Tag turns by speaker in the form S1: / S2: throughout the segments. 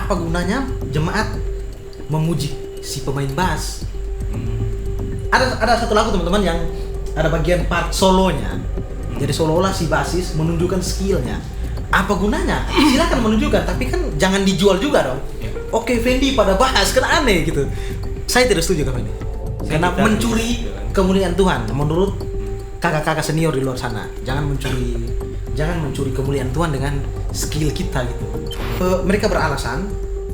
S1: Apa gunanya jemaat memuji si pemain bass? Ada satu lagu teman-teman yang ada bagian part solonya. Jadi seolah-olah si basis menunjukkan skillnya. Apa gunanya? Silakan menunjukkan, tapi kan jangan dijual juga dong. Oke, Fendi pada bahas, kan aneh gitu. Saya tidak setuju dengan ini. Karena mencuri kemuliaan Tuhan menurut kakak-kakak senior di luar sana. Jangan mencuri kemuliaan Tuhan dengan skill kita gitu. Mereka beralasan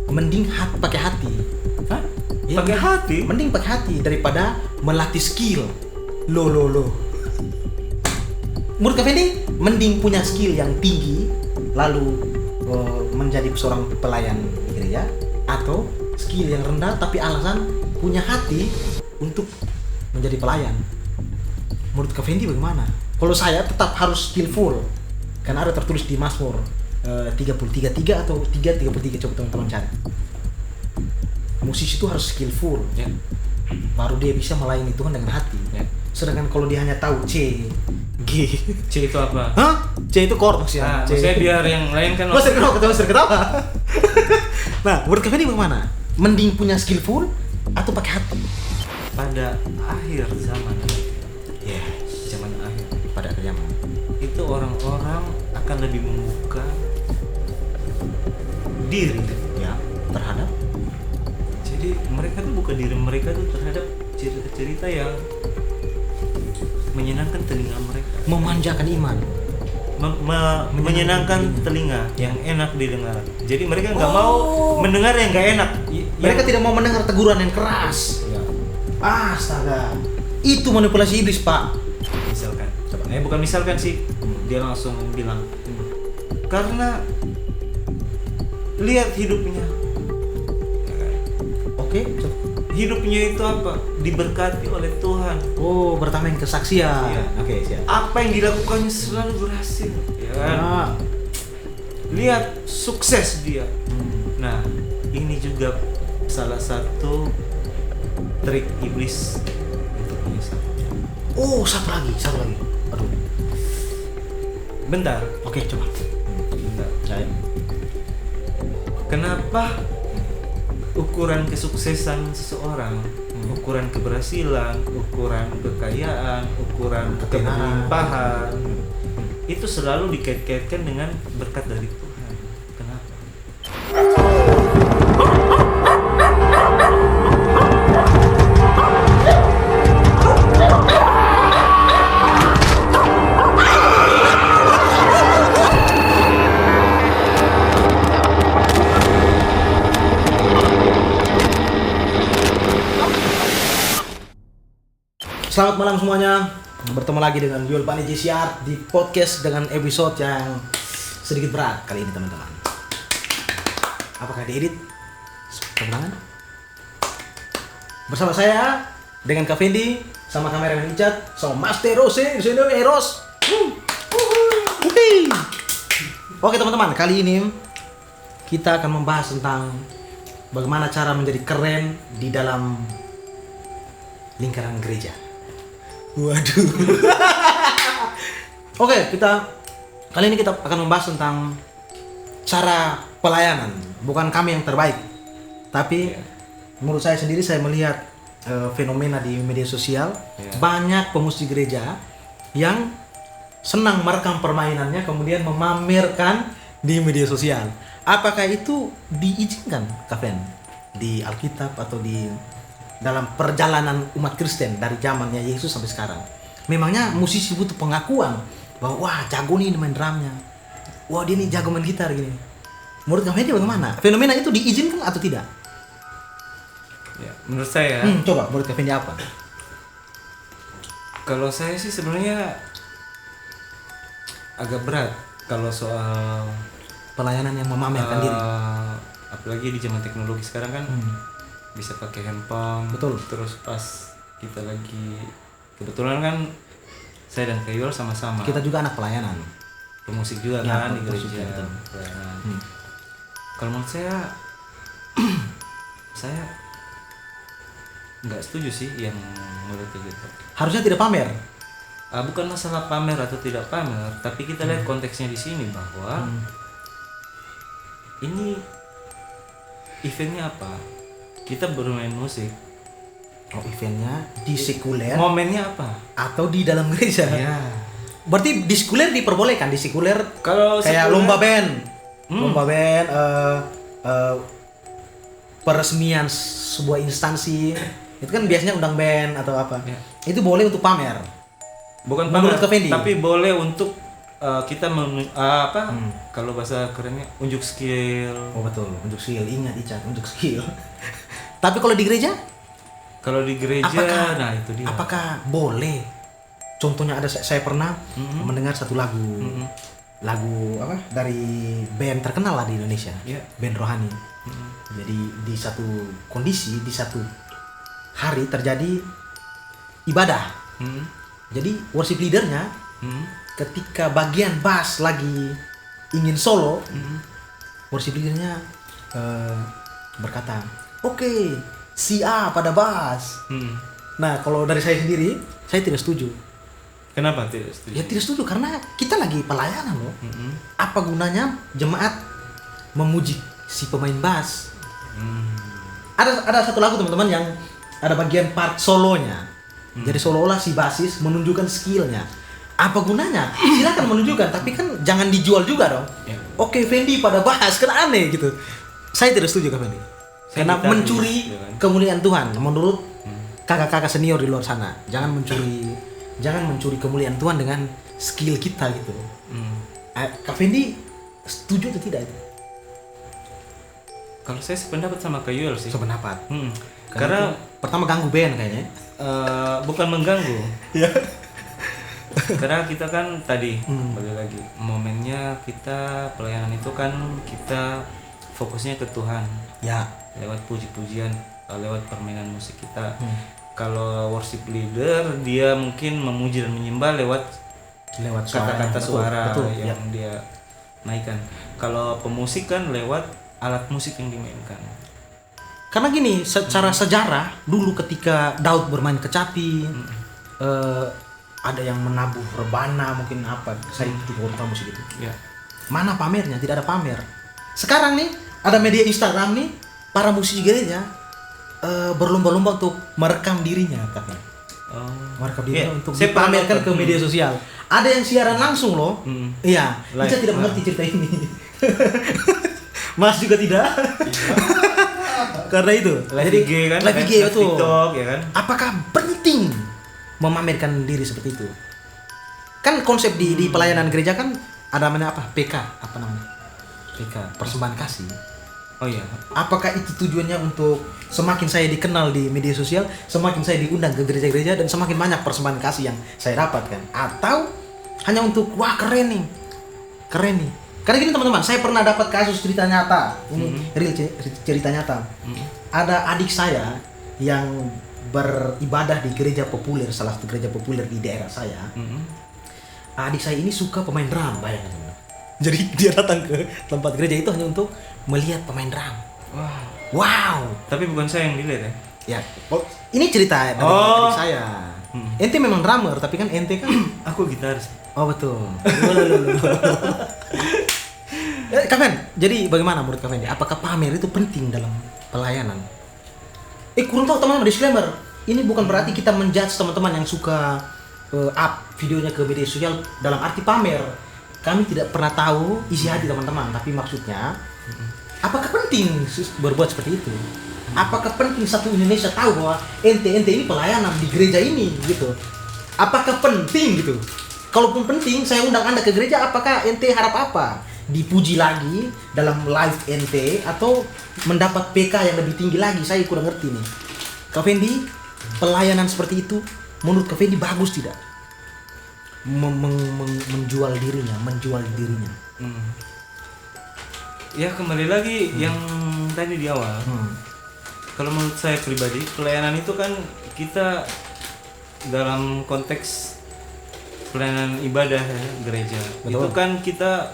S1: mending pakai hati.
S2: Hah?
S1: Ya,
S2: Pakai hati?
S1: Mending pakai hati daripada melatih skill. Loh. Menurut Kak Fendi, mending punya skill yang tinggi lalu menjadi seorang pelayan gereja, atau skill yang rendah tapi alasan punya hati untuk menjadi pelayan. Menurut Kak Fendi bagaimana? Kalau saya tetap harus skillful. Karena ada tertulis di Mazmur 33:3 atau 3:33, coba teman-teman cari. Musisi itu harus skillful,
S2: Ya.
S1: baru dia bisa melayani Tuhan dengan hati.
S2: Ya.
S1: Sedangkan kalau dia hanya tahu C, G,
S2: C itu apa?
S1: hah? C itu chord maksudnya.
S2: Nah,
S1: C.
S2: maksudnya biar yang lain kan.
S1: Mas ketawa. Nah, menurut Kak Fendi bagaimana? Mending punya skillful atau pakai hati?
S2: Pada akhir zaman, zaman akhir,
S1: Pada akhir zaman.
S2: itu orang-orang akan lebih membuka diri.
S1: Ya, terhadap
S2: Jadi mereka tuh buka diri mereka tuh terhadap cerita-cerita yang menyenangkan telinga mereka,
S1: memanjakan iman.
S2: menyenangkan telinga yang enak didengar. Jadi mereka nggak mau mendengar yang nggak enak.
S1: Mereka tidak mau mendengar teguran yang keras.
S2: Ya,
S1: Astaga. Itu manipulasi iblis, Pak.
S2: misalkan, bukan misalkan sih, dia langsung bilang, karena lihat hidupnya.
S1: Oke, coba.
S2: Hidupnya itu apa? Diberkati oleh Tuhan.
S1: Oh, bertambahin kesaksian.
S2: Iya.
S1: Oke, siap.
S2: Apa yang dilakukannya selalu berhasil, ya kan?
S1: Ah.
S2: Lihat sukses dia. Nah, ini juga salah satu trik iblis untuk menyesatkan.
S1: Oh, satu lagi. Aduh.
S2: Bentar,
S1: Oke, coba.
S2: bentar.
S1: Saya.
S2: Kenapa ukuran kesuksesan seseorang, ukuran keberhasilan, ukuran kekayaan, ukuran
S1: Ketenaran.
S2: kelimpahan itu selalu dikait-kaitkan dengan berkat dari Tuhan? Kenapa?
S1: Selamat malam semuanya. Bertemu lagi dengan Yul Pani JCR di podcast dengan episode yang sedikit berat kali ini, teman-teman. Apakah diedit? Tepuk tangan. Bersama saya dengan Kak Fendi, sama kameramen Icat, sama Master Rose di sini, Eros. Oke teman-teman, kali ini kita akan membahas tentang bagaimana cara menjadi keren di dalam lingkaran gereja. Waduh. Oke, kali ini kita akan membahas tentang cara pelayanan. Bukan kami yang terbaik, tapi menurut saya sendiri, saya melihat fenomena di media sosial, banyak pemusik gereja yang senang merekam permainannya kemudian memamerkan di media sosial. Apakah itu diizinkan, Kak Fen, di Alkitab atau di dalam perjalanan umat Kristen dari zamannya Yesus sampai sekarang? Memangnya musisi butuh pengakuan bahwa wah jago nih main drumnya, wah dia nih jago main gitar gini. Menurut Kak Fen bagaimana? Fenomena itu diizinkan atau tidak?
S2: Ya, menurut saya,
S1: Coba menurut Kak Fen apa?
S2: kalau saya sih sebenarnya agak berat kalau soal
S1: Pelayanan yang memamerkan diri.
S2: apalagi di zaman teknologi sekarang kan bisa pakai handphone.
S1: Betul.
S2: Terus pas kita lagi, kebetulan kan saya dan Kayol sama-sama
S1: Kita juga anak pelayanan.
S2: pemusik juga
S1: Ya,
S2: kan di
S1: pemusik
S2: gereja.
S1: juga, betul.
S2: Pelayanan. Kalau menurut saya nggak setuju sih yang menurut gitu.
S1: Harusnya tidak pamer.
S2: Bukan masalah pamer atau tidak pamer, tapi kita lihat konteksnya di sini bahwa ini eventnya apa? Kita bermain musik.
S1: Oh, eventnya di sekuler
S2: Momennya apa?
S1: atau di dalam gereja?
S2: Ya.
S1: Berarti di sekuler diperbolehkan, di sekuler
S2: Kalau
S1: kayak
S2: sekuler-
S1: lomba band, lomba band, peresmian sebuah instansi, itu kan biasanya undang band atau apa.
S2: Ya.
S1: Itu boleh untuk pamer.
S2: bukan
S1: Menurut
S2: pamer,
S1: Kak Fendi?
S2: tapi boleh untuk kita kalau bahasa kerennya unjuk skill.
S1: Oh betul, untuk skill, ingat Ica, untuk skill. Tapi kalau di gereja,
S2: Kalau di gereja, nah itu dia.
S1: apakah boleh? Contohnya ada, saya pernah mendengar satu lagu, lagu apa dari band terkenal lah di Indonesia,
S2: Ya.
S1: band rohani. Jadi di satu kondisi, di satu hari terjadi ibadah.
S2: Hmm.
S1: Jadi worship leadernya
S2: Hmm.
S1: ketika bagian bass lagi ingin solo, worship leadernya berkata, oke, si A pada bass.
S2: Hmm.
S1: Nah, kalau dari saya sendiri, saya tidak setuju.
S2: Kenapa tidak setuju?
S1: Ya tidak setuju karena kita lagi pelayanan loh.
S2: Mm-mm.
S1: Apa gunanya jemaat memuji si pemain bass?
S2: Hmm.
S1: Ada satu lagu teman-teman yang ada bagian part solonya. Jadi seolah-olah si basis menunjukkan skillnya. Apa gunanya? Silakan menunjukkan, tapi kan jangan dijual juga dong.
S2: Ya.
S1: Oke, Fendi pada bass, kan aneh gitu. Saya tidak setuju Kak Fendi.
S2: Saya
S1: Karena
S2: ditarik,
S1: mencuri
S2: ya kan?
S1: kemuliaan Tuhan. Menurut kakak-kakak senior di luar sana, jangan mencuri kemuliaan Tuhan dengan skill kita gitu.
S2: Hmm.
S1: Kak Fendi setuju atau tidak itu?
S2: Kalau saya sependapat sama Kak Yuel sih.
S1: Sependapat.
S2: Karena
S1: itu pertama ganggu band kayaknya.
S2: bukan mengganggu.
S1: Ya.
S2: Karena kita kan tadi balik lagi momennya kita pelayanan itu kan kita fokusnya ke Tuhan
S1: Ya.
S2: lewat puji-pujian, lewat permainan musik kita. Kalau worship leader dia mungkin memuji dan menyembah lewat
S1: Lewat suaranya.
S2: kata-kata
S1: Betul,
S2: suara
S1: betul,
S2: yang
S1: ya.
S2: dia naikkan. Kalau pemusik kan lewat alat musik yang dimainkan.
S1: Karena gini, secara sejarah dulu ketika Daud bermain kecapi, ada yang menabuh rebana mungkin apa, saya juga kurang tahu musik itu.
S2: Ya.
S1: Mana pamernya? Tidak ada pamer. Sekarang nih ada media Instagram nih, para musisi gereja berlomba-lomba untuk merekam dirinya katanya. Merekam dirinya untuk
S2: saya pernah
S1: dipamerkan ke
S2: nonton.
S1: media sosial. Ada yang siaran langsung loh. Iya,
S2: Live.
S1: kita tidak mengerti cerita ini. Mas juga tidak. Karena itu.
S2: Live IG kan,
S1: Live IG
S2: live
S1: betul.
S2: TikTok ya kan.
S1: Apakah penting memamerkan diri seperti itu? Kan konsep di pelayanan gereja kan ada namanya apa? PK, apa namanya? PK, persembahan kasih.
S2: Oh iya.
S1: Apakah itu tujuannya untuk semakin saya dikenal di media sosial, semakin saya diundang ke gereja-gereja dan semakin banyak persembahan kasih yang saya dapatkan? Atau hanya untuk wah keren nih. Keren nih. Karena gini teman-teman, saya pernah dapat kasus cerita nyata. Ini real cerita nyata. Ada adik saya yang beribadah di gereja populer, salah satu gereja populer di daerah saya. Adik saya ini suka pemain drum, bayangkan teman-teman. Jadi dia datang ke tempat gereja itu hanya untuk melihat pemain drum.
S2: Wah.
S1: Wow.
S2: Tapi bukan saya yang dilihat ya.
S1: Ya, ini cerita dari adik saya. Ente memang drummer, tapi kan ente kan
S2: Aku gitaris.
S1: oh betul. Kaven, jadi bagaimana menurut Kaven? Apakah pamer itu penting dalam pelayanan? Kurang tahu teman-teman, disclaimer. Ini bukan berarti kita menjudge teman-teman yang suka up videonya ke media sosial dalam arti pamer. Kami tidak pernah tahu isi hati teman-teman, tapi maksudnya apakah penting berbuat seperti itu? Apakah penting satu Indonesia tahu bahwa ente ini pelayanan di gereja ini gitu? Apakah penting gitu? Kalaupun penting, saya undang Anda ke gereja, apakah ente harap apa? Dipuji lagi dalam live ente atau mendapat PK yang lebih tinggi lagi? Saya kurang ngerti nih. Kak Fendi, pelayanan seperti itu menurut Kak Fendi bagus tidak? Menjual dirinya.
S2: Ya kembali lagi yang tadi di awal. Kalau menurut saya pribadi, pelayanan itu kan kita dalam konteks pelayanan ibadah ya, gereja.
S1: Betul.
S2: Itu kan kita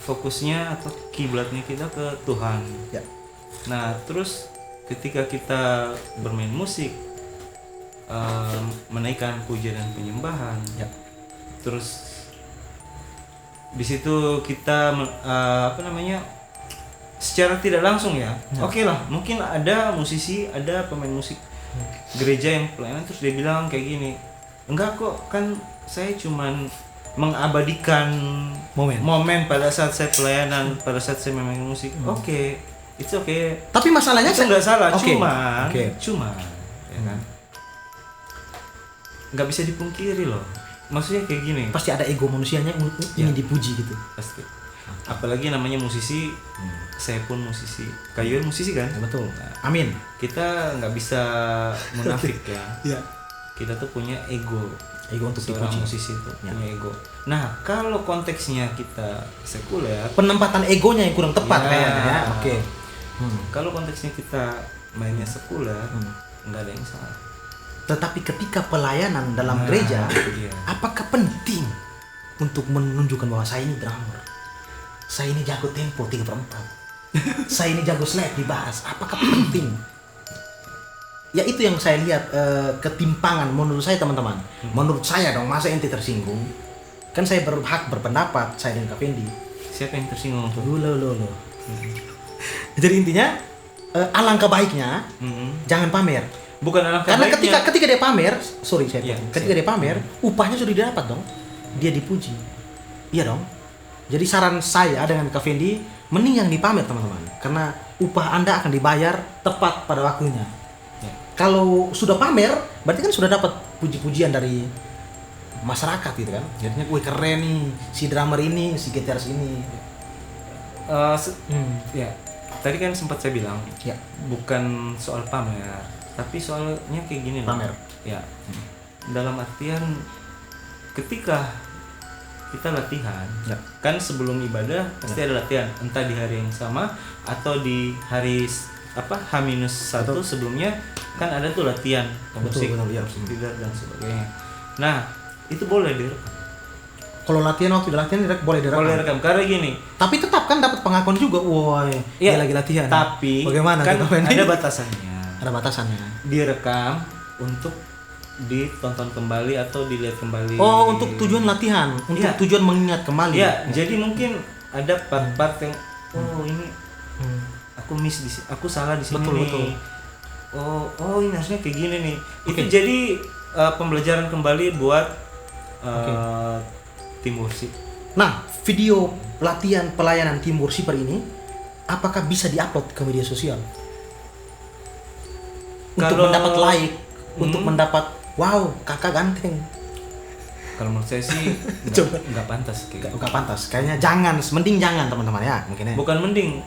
S2: fokusnya atau kiblatnya kita ke Tuhan.
S1: Ya.
S2: Nah, terus ketika kita bermain musik, menaikkan pujian dan penyembahan,
S1: Ya.
S2: terus di situ kita secara tidak langsung ya. Oke lah, mungkin ada musisi, ada pemain musik gereja yang pelayanan terus dia bilang kayak gini, enggak kok, kan saya cuman mengabadikan momen pada saat saya pelayanan, pada saat saya main musik. Oke, it's okay.
S1: Tapi masalahnya
S2: itu nggak salah,
S1: Oke.
S2: cuman ya kan, nggak bisa dipungkiri loh. Maksudnya kayak gini,
S1: pasti ada ego manusianya ingin dipuji gitu.
S2: pasti. Apalagi namanya musisi, saya pun musisi, Kayuan musisi kan.
S1: Betul. Amin.
S2: Kita nggak bisa munafik ya.
S1: Iya.
S2: Kita tuh punya ego.
S1: Ego untuk
S2: Seorang
S1: dipuji.
S2: musisi itu punya ego. Nah, kalau konteksnya kita sekuler,
S1: Penempatan egonya yang kurang tepat
S2: Ya.
S1: kayaknya ya. Oke.
S2: kalau konteksnya kita mainnya sekuler, nggak ada yang salah.
S1: Tetapi ketika pelayanan dalam
S2: Nah,
S1: gereja,
S2: iya.
S1: apakah penting untuk menunjukkan bahwa saya ini drummer, saya ini jago tempo 3/4, saya ini jago slap di bass? Apakah penting? Ya itu yang saya lihat, ketimpangan menurut saya teman-teman. Menurut saya dong, masa ente tersinggung? Kan saya berhak berpendapat, saya dan Kak Fendi.
S2: Siapa yang tersinggung tuh?
S1: Loh. Jadi intinya, alangkah baiknya jangan pamer.
S2: Bukan alangkah
S1: Karena
S2: baiknya.
S1: ketika dia pamer, sorry saya
S2: Iya,
S1: potong. Ketika dia pamer, upahnya sudah didapat dong. Dia dipuji. Iya dong. Jadi saran saya dengan Kak Fendi, mending yang dipamer teman-teman. Karena upah Anda akan dibayar tepat pada waktunya.
S2: Ya.
S1: Kalau sudah pamer, berarti kan sudah dapat puji-pujian dari masyarakat gitu kan. Jadinya gue keren nih, si drummer ini, si gitaris ini.
S2: Ya, tadi kan sempat saya bilang,
S1: Ya.
S2: bukan soal pamer, tapi soalnya kayak gini loh.
S1: Pamer.
S2: Ya. Dalam artian ketika kita latihan,
S1: Ya.
S2: kan sebelum ibadah pasti ada latihan, entah di hari yang sama atau di hari H-1 sebelumnya kan ada tuh latihan musik,
S1: betul, ya.
S2: musik leader dan sebagainya. Nah, itu boleh direkam.
S1: Kalau latihan, waktu latihan boleh direkam.
S2: Boleh rekam karena gini.
S1: Tapi tetap kan dapat pengakuan juga. Wah, dia lagi latihan.
S2: Tapi
S1: bagaimana
S2: kan
S1: tuh, Kak Fendi?
S2: ada batasannya.
S1: Ada batasannya.
S2: Direkam untuk ditonton kembali atau dilihat kembali.
S1: Oh, untuk tujuan latihan, untuk
S2: Iya.
S1: tujuan mengingat kembali.
S2: Ya, jadi mungkin ada part-part yang ini aku miss di sini, aku salah di sini
S1: Betul,
S2: nih.
S1: betul.
S2: Oh ini harusnya kayak gini nih. Itu
S1: Oke.
S2: jadi pembelajaran kembali buat tim worship.
S1: Nah, video latihan pelayanan tim worshiper ini apakah bisa diupload ke media sosial? Untuk
S2: Kalau-
S1: mendapat like, untuk mendapat wow, kakak ganteng.
S2: Kalau menurut saya sih
S1: Coba.
S2: nggak pantas kayak gitu.
S1: Gak pantas. Kayaknya jangan, mending jangan teman-teman ya, mungkin ya.
S2: Bukan mending,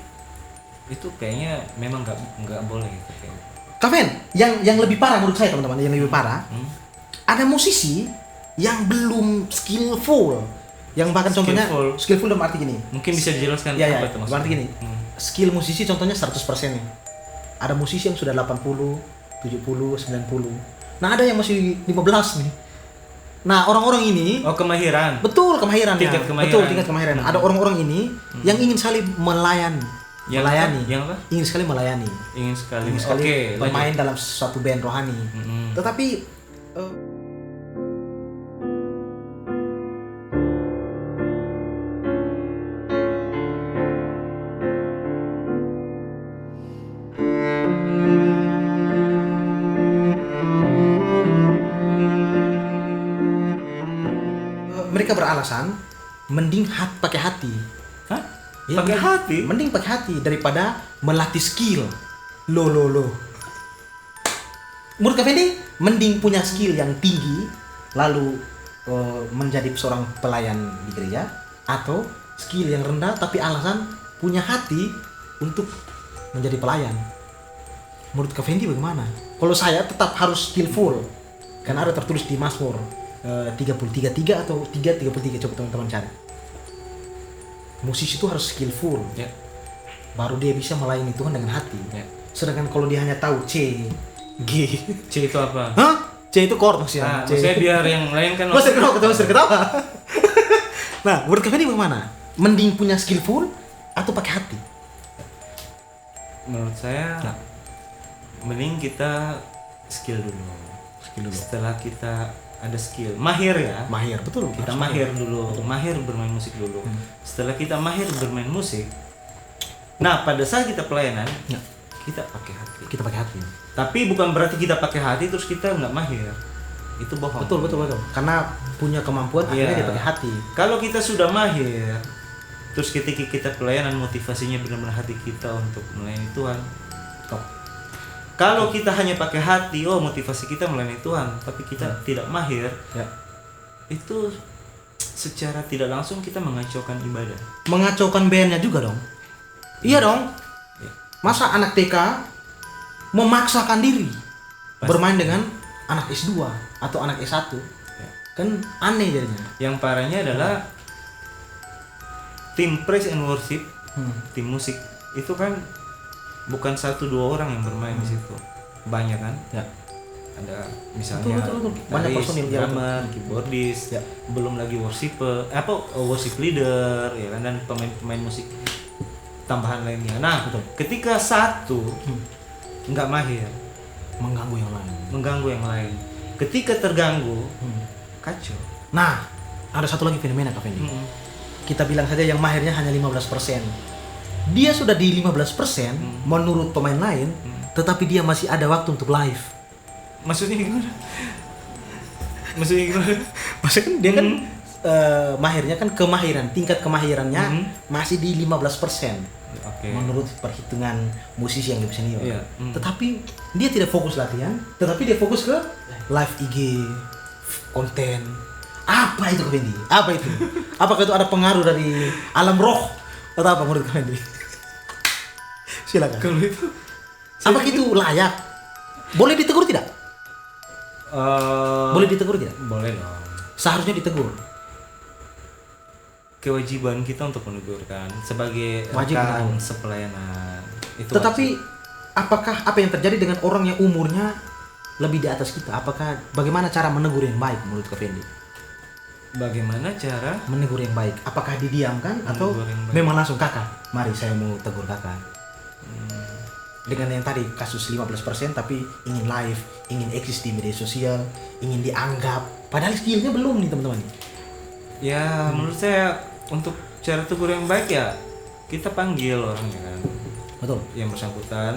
S2: itu kayaknya memang nggak boleh gitu kayaknya.
S1: Kaven, yang lebih parah menurut saya teman-teman, yang lebih parah, ada musisi yang belum skillful, yang bahkan contohnya skillful dalam arti gini.
S2: Mungkin bisa dijelaskan
S1: Ya,
S2: apa itu maksudnya?
S1: berarti gini. Skill musisi contohnya 100% nih. Ada musisi yang sudah 80, 70, 90. Nah, ada yang masih 15 nih. Nah, orang-orang ini
S2: Oh, kemahiran.
S1: betul kemahiran ya.
S2: Tingkat kemahiran.
S1: Betul, tingkat kemahiran. Ada orang-orang ini yang ingin sekali melayani.
S2: Yang
S1: melayani.
S2: apa? Yang apa?
S1: Ingin sekali melayani.
S2: Ingin sekali.
S1: Ingin sekali
S2: Oke,
S1: bermain dalam suatu band rohani. Tetapi mereka beralasan mending pakai hati.
S2: Hah?
S1: Ya,
S2: Pakai hati?
S1: Mending pakai hati daripada melatih skill. Loh. Menurut Kak Fendi, mending punya skill yang tinggi lalu menjadi seorang pelayan di gereja, atau skill yang rendah tapi alasan punya hati untuk menjadi pelayan. Menurut Kak Fendi bagaimana? Kalau saya tetap harus skillful. Karena ada tertulis di Mazmur 33:3 atau 3:33, coba teman-teman cari. Musisi itu harus skillful.
S2: Ya.
S1: Baru dia bisa melayani Tuhan dengan hati.
S2: Ya.
S1: Sedangkan kalau dia hanya tahu C, G.
S2: C itu apa?
S1: Hah? C itu chord maksudnya.
S2: Nah, maksudnya biar yang lain kan
S1: Masih ketawa. Nah, menurut kalian ini bagaimana? Mending punya skillful atau pakai hati?
S2: menurut saya mending kita skill dulu. Setelah kita ada skill, mahir ya.
S1: Mahir, betul.
S2: Kita
S1: harus
S2: mahir dulu, mahir bermain musik dulu. Setelah kita mahir bermain musik, Nah, pada saat kita pelayanan,
S1: Ya.
S2: kita pakai hati.
S1: Kita pakai hati.
S2: Tapi bukan berarti kita pakai hati terus kita nggak mahir. Itu bohong.
S1: Betul. Karena punya kemampuan akhirnya
S2: Iya.
S1: dia pakai hati.
S2: Kalau kita sudah mahir, terus ketika kita pelayanan motivasinya benar-benar hati kita untuk melayani Tuhan.
S1: Top.
S2: Kalau kita hanya pakai hati, motivasi kita melayani Tuhan, tapi kita tidak mahir,
S1: Ya.
S2: itu secara tidak langsung kita mengacaukan ibadah.
S1: Mengacaukan bandnya juga dong. Iya dong.
S2: Ya.
S1: Masa anak TK memaksakan diri
S2: Pasti.
S1: bermain dengan anak S2 atau anak S1,
S2: Ya.
S1: kan aneh jadinya.
S2: Yang parahnya adalah tim praise and worship, tim musik itu kan bukan 1-2 orang yang bermain di situ, banyak kan?
S1: Ya.
S2: Ada misalnya
S1: Betul. Banyak
S2: gitaris,
S1: personil, ya,
S2: drummer, keyboardis,
S1: Ya.
S2: belum lagi worship leader, ya kan, dan pemain musik tambahan lainnya. Nah,
S1: Betul.
S2: ketika satu nggak mahir,
S1: Mengganggu yang lain.
S2: mengganggu yang lain. Ketika terganggu, kacau.
S1: Nah, ada satu lagi fenomena Kak Fendi. Kita bilang saja yang mahirnya hanya 15%. Dia sudah di 15% menurut pemain lain, tetapi dia masih ada waktu untuk live.
S2: Maksudnya gimana? Maksudnya gimana?
S1: Maksudnya kan dia kan mahirnya kan tingkat kemahirannya masih di 15%.
S2: Oke.
S1: Menurut perhitungan musisi yang lebih senior.
S2: Iya.
S1: Tetapi dia tidak fokus latihan, tetapi dia fokus ke live IG, konten. Apa itu Kak Fendi? Apa itu? Apakah itu ada pengaruh dari alam roh atau apa menurut Kak Fendi? Silakan.
S2: Kalau itu,
S1: Apakah itu layak? Boleh ditegur tidak? Boleh ditegur tidak?
S2: boleh dong.
S1: Seharusnya ditegur.
S2: Kewajiban kita untuk menegurkan sebagai
S1: Wajib
S2: rekan
S1: menegur.
S2: sepelayanan. Itu
S1: Tetapi
S2: wajib.
S1: apakah apa yang terjadi dengan orang yang umurnya lebih di atas kita? Bagaimana cara menegur yang baik menurut Kak Fendi?
S2: Bagaimana cara
S1: Menegur yang baik. Apakah didiamkan atau
S2: Menegur yang baik.
S1: memang langsung kakak? Mari saya mau tegur kakak. Dengan yang tadi kasus 15% tapi ingin live, ingin eksis di media sosial, ingin dianggap. Padahal skillnya belum nih teman-teman.
S2: Ya, menurut saya untuk cara tegur yang baik ya kita panggil orangnya kan,
S1: Betul.
S2: yang bersangkutan.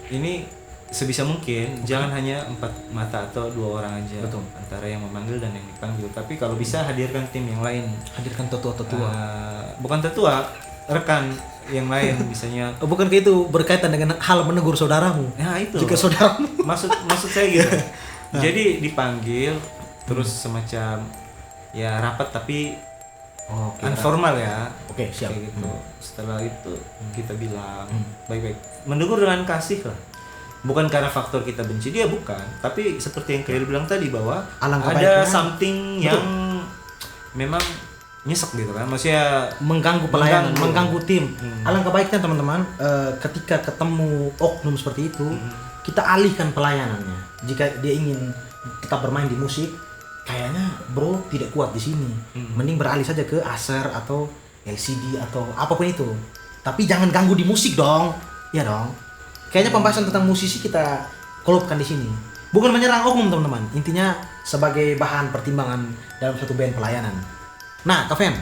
S2: Ini sebisa mungkin jangan hanya 4 mata atau 2 orang aja.
S1: Betul.
S2: Antara yang memanggil dan yang dipanggil. Tapi kalau bisa hadirkan tim yang lain.
S1: Hadirkan tetua-tetua.
S2: Bukan tetua, rekan yang lain misalnya.
S1: Bukankah itu berkaitan dengan hal menegur saudaramu?
S2: Nah, itu.
S1: Jika saudaramu
S2: Maksud saya gitu. Jadi dipanggil terus semacam ya rapat tapi informal ya.
S1: Oke, siap.
S2: Kayak gitu. Setelah itu kita bilang baik-baik, menegur dengan kasih lah. Bukan karena faktor kita benci dia, bukan, tapi seperti yang Kail bilang tadi bahwa
S1: Alangkah
S2: ada
S1: baiknya.
S2: something yang memang nyesek gitu kan, maksudnya
S1: mengganggu pelayanan, mengganggu tim.
S2: Hmm.
S1: Alangkah baiknya teman-teman, ketika ketemu oknum seperti itu, kita alihkan pelayanannya. Jika dia ingin tetap bermain di musik, kayaknya bro tidak kuat di sini, mending beralih saja ke Acer atau LCD atau apapun itu. Tapi jangan ganggu di musik dong, ya dong. Kayaknya pembahasan tentang musisi kita kolopkan di sini. Bukan menyerang oknum teman-teman, intinya sebagai bahan pertimbangan dalam satu band pelayanan. Nah, Kak Fen,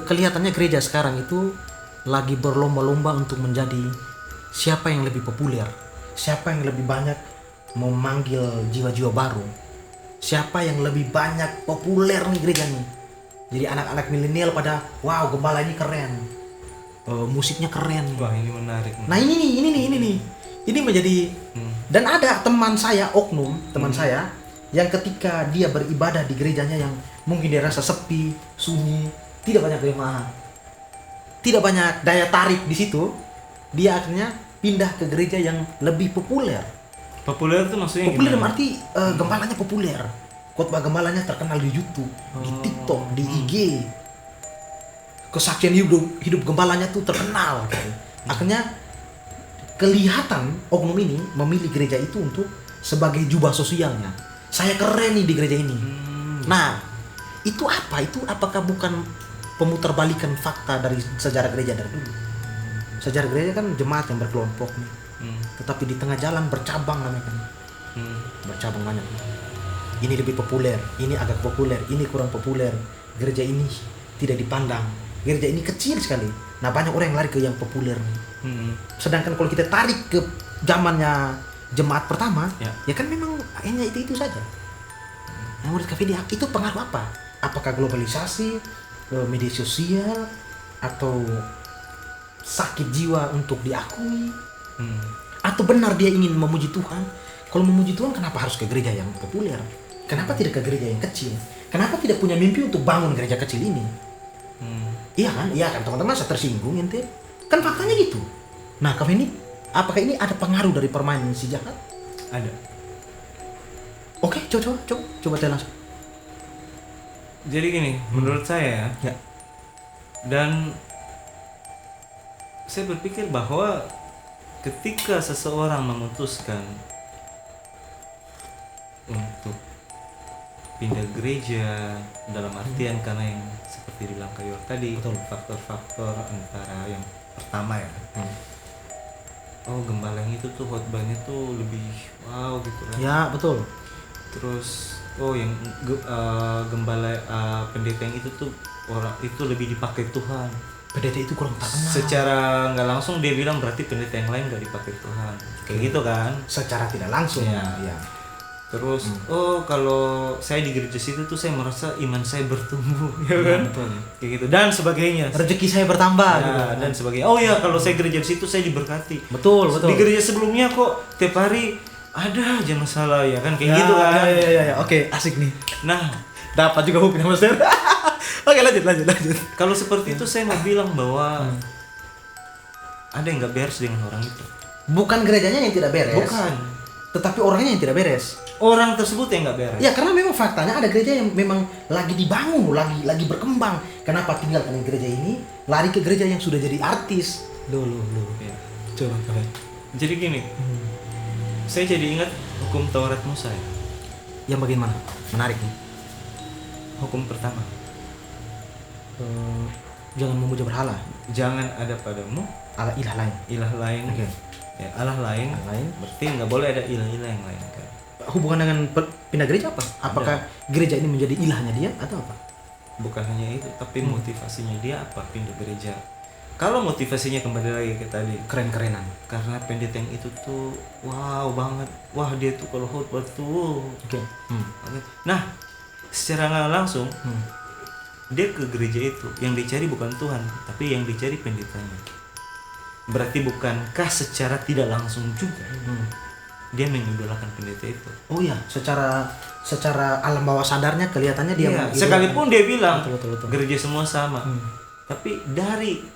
S1: kelihatannya gereja sekarang itu lagi berlomba-lomba untuk menjadi siapa yang lebih populer, siapa yang lebih banyak memanggil jiwa-jiwa baru, siapa yang lebih banyak populer nih gereja nih. Jadi anak-anak milenial pada wow, gembala ini keren, musiknya keren.
S2: wah ini menarik.
S1: Nah ini menjadi dan ada teman saya oknum teman saya yang ketika dia beribadah di gerejanya yang mungkin dia rasa sepi, sunyi, tidak banyak jemaah, tidak banyak daya tarik di situ, dia akhirnya pindah ke gereja yang lebih populer.
S2: Populer itu maksudnya
S1: Populer
S2: gimana?
S1: berarti gembalanya populer, khotbah gembalanya terkenal di YouTube, di TikTok, di IG. Kesaksian hidup gembalanya tuh terkenal. Akhirnya kelihatan oknum ini memilih gereja itu untuk sebagai jubah sosialnya. Saya keren nih di gereja ini. Nah, itu apa? Itu apakah bukan pemutarbalikan fakta dari sejarah gereja dari dulu? Sejarah gereja kan jemaat yang berkelompok nih. Tetapi di tengah jalan bercabang namanya kan. Bercabang banyak. Ini lebih populer, ini agak populer, ini kurang populer. Gereja ini tidak dipandang. Gereja ini kecil sekali. Nah, banyak orang yang lari ke yang populer nih. Sedangkan kalau kita tarik ke zamannya jemaat pertama, ya kan memang hanya itu saja. Nah, menurut Kak Fendi itu pengaruh apa? Apakah globalisasi, media sosial, atau sakit jiwa untuk diakui? Atau benar dia ingin memuji Tuhan? Kalau memuji Tuhan, kenapa harus ke gereja yang populer? Kenapa tidak ke gereja yang kecil? Kenapa tidak punya mimpi untuk bangun gereja kecil ini? Iya kan teman-teman, saya tersinggung ente. Kan faktanya gitu. Nah, Kak Fendi, apakah ini ada pengaruh dari permainan si jahat?
S2: Ada.
S1: Oke, coba tanya langsung.
S2: Jadi gini, menurut saya
S1: Ya.
S2: dan saya berpikir bahwa ketika seseorang memutuskan untuk pindah gereja, dalam artian karena yang seperti dibilang Kayor tadi,
S1: Betul.
S2: faktor-faktor antara yang pertama ya, oh gembala yang itu tuh khotbahnya tuh lebih wow gitu kan.
S1: Ya, betul.
S2: Terus yang gembala pendeta yang itu tuh orang itu lebih dipakai Tuhan.
S1: Pendeta itu kurang terkenal.
S2: Secara nggak langsung dia bilang berarti pendeta yang lain nggak dipakai Tuhan. Kayak gitu kan.
S1: Secara tidak langsung.
S2: Ya. Terus kalau saya di gereja situ tuh saya merasa iman saya bertumbuh, ya kan?
S1: Betul.
S2: Kayak gitu dan sebagainya.
S1: Rezeki saya bertambah
S2: Ya,
S1: gitu.
S2: dan sebagainya. Oh ya, kalau saya gereja di situ saya diberkati.
S1: Betul.
S2: Di gereja sebelumnya kok tiap hari ada aja masalah ya kan kayak gitu kan.
S1: Ya. Oke, asik nih.
S2: Nah,
S1: Dapat juga hobi Mas. Oke, lanjut.
S2: kalau seperti itu saya mau bilang bahwa ada yang nggak beres dengan orang itu.
S1: Bukan gerejanya yang tidak beres.
S2: Bukan.
S1: Tetapi orangnya yang tidak beres.
S2: Orang tersebut yang nggak beres.
S1: Ya, karena memang faktanya ada gereja yang memang lagi dibangun, lagi berkembang. Kenapa tinggalkan gereja ini, lari ke gereja yang sudah jadi artis? Loh.
S2: Ya.
S1: Coba kalian.
S2: Jadi gini, saya jadi ingat hukum Taurat Musa ya.
S1: Yang bagaimana? Menarik nih.
S2: Hukum pertama,
S1: Jangan memuja berhala,
S2: jangan ada padamu
S1: ala ilah lain.
S2: ilah lain.
S1: Oke.
S2: Ya, Allah lain.
S1: Allah lain.
S2: Berarti nggak boleh ada ilah-ilah yang lain kan.
S1: Hubungan dengan pindah gereja apa? Apakah gereja ini menjadi ilahnya dia atau apa?
S2: Bukan hanya itu, tapi motivasinya dia apa pindah gereja. Kalau motivasinya kembali lagi ke tadi,
S1: Keren-kerenan.
S2: karena pendeta yang itu tuh wow banget, wah dia tuh kalau khotbah tuh
S1: Oke.
S2: nah secara nggak langsung dia ke gereja itu yang dicari bukan Tuhan tapi yang dicari pendetanya. Berarti bukankah secara tidak langsung juga dia mengidolakan pendeta itu?
S1: Oh ya, secara alam bawah sadarnya kelihatannya dia
S2: Iya, sekalipun dia bilang
S1: Betul.
S2: gereja semua sama, tapi dari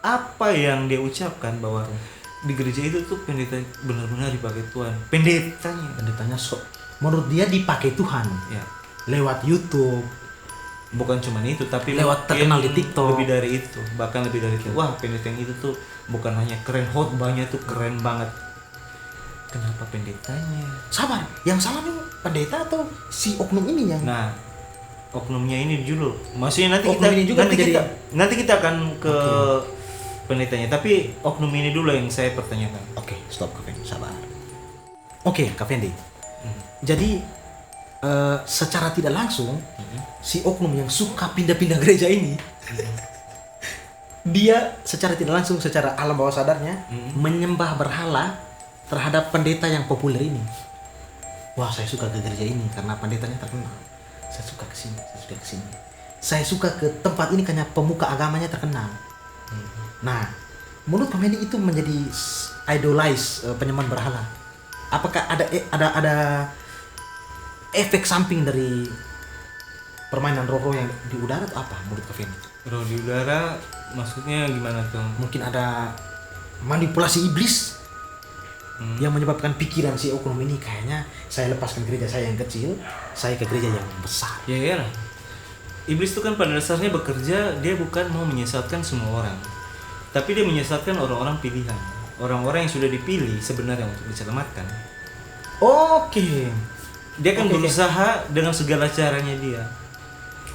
S2: apa yang dia ucapkan bahwa di gereja itu tuh pendeta benar-benar dipakai Tuhan,
S1: pendetanya menurut dia dipakai Tuhan
S2: ya.
S1: lewat YouTube.
S2: Bukan cuma itu, tapi
S1: Lewat terkenal di TikTok.
S2: lebih dari itu, bahkan lebih dari itu. Wah, pendeta yang itu tuh bukan hanya keren, khotbahnya tuh keren banget. Kenapa pendetanya?
S1: Sabar, yang salah nih pendeta atau si oknum ini yang
S2: Nah, oknumnya ini dulu. Maksudnya nanti
S1: Oknum ini juga
S2: nanti kita akan ke pendetanya, tapi oknum ini dulu yang saya pertanyakan.
S1: Oke, stop Kak Fendi, sabar. Oke, Kak Fendi. Jadi secara tidak langsung si oknum yang suka pindah-pindah gereja ini dia secara tidak langsung, secara alam bawah sadarnya menyembah berhala terhadap pendeta yang populer ini. Wah, saya suka ke gereja ini karena pendetanya terkenal. Saya suka ke sini. Saya suka ke tempat ini karena pemuka agamanya terkenal. Nah, menurut Kak Fendi itu menjadi idolize penyembahan berhala. Apakah ada efek samping dari permainan roh-roh yang di udara atau apa menurut Kak Fendi?
S2: Roh di udara maksudnya gimana tuh?
S1: Mungkin ada manipulasi iblis yang menyebabkan pikiran si oknum ini kayaknya saya lepaskan gereja saya yang kecil, saya ke gereja yang besar.
S2: Ya iyalah. Iblis itu kan pada dasarnya bekerja, dia bukan mau menyesatkan semua orang, tapi dia menyesatkan orang-orang pilihan, orang-orang yang sudah dipilih sebenarnya untuk diselamatkan.
S1: Oke.
S2: Dia kan berusaha dengan segala caranya dia.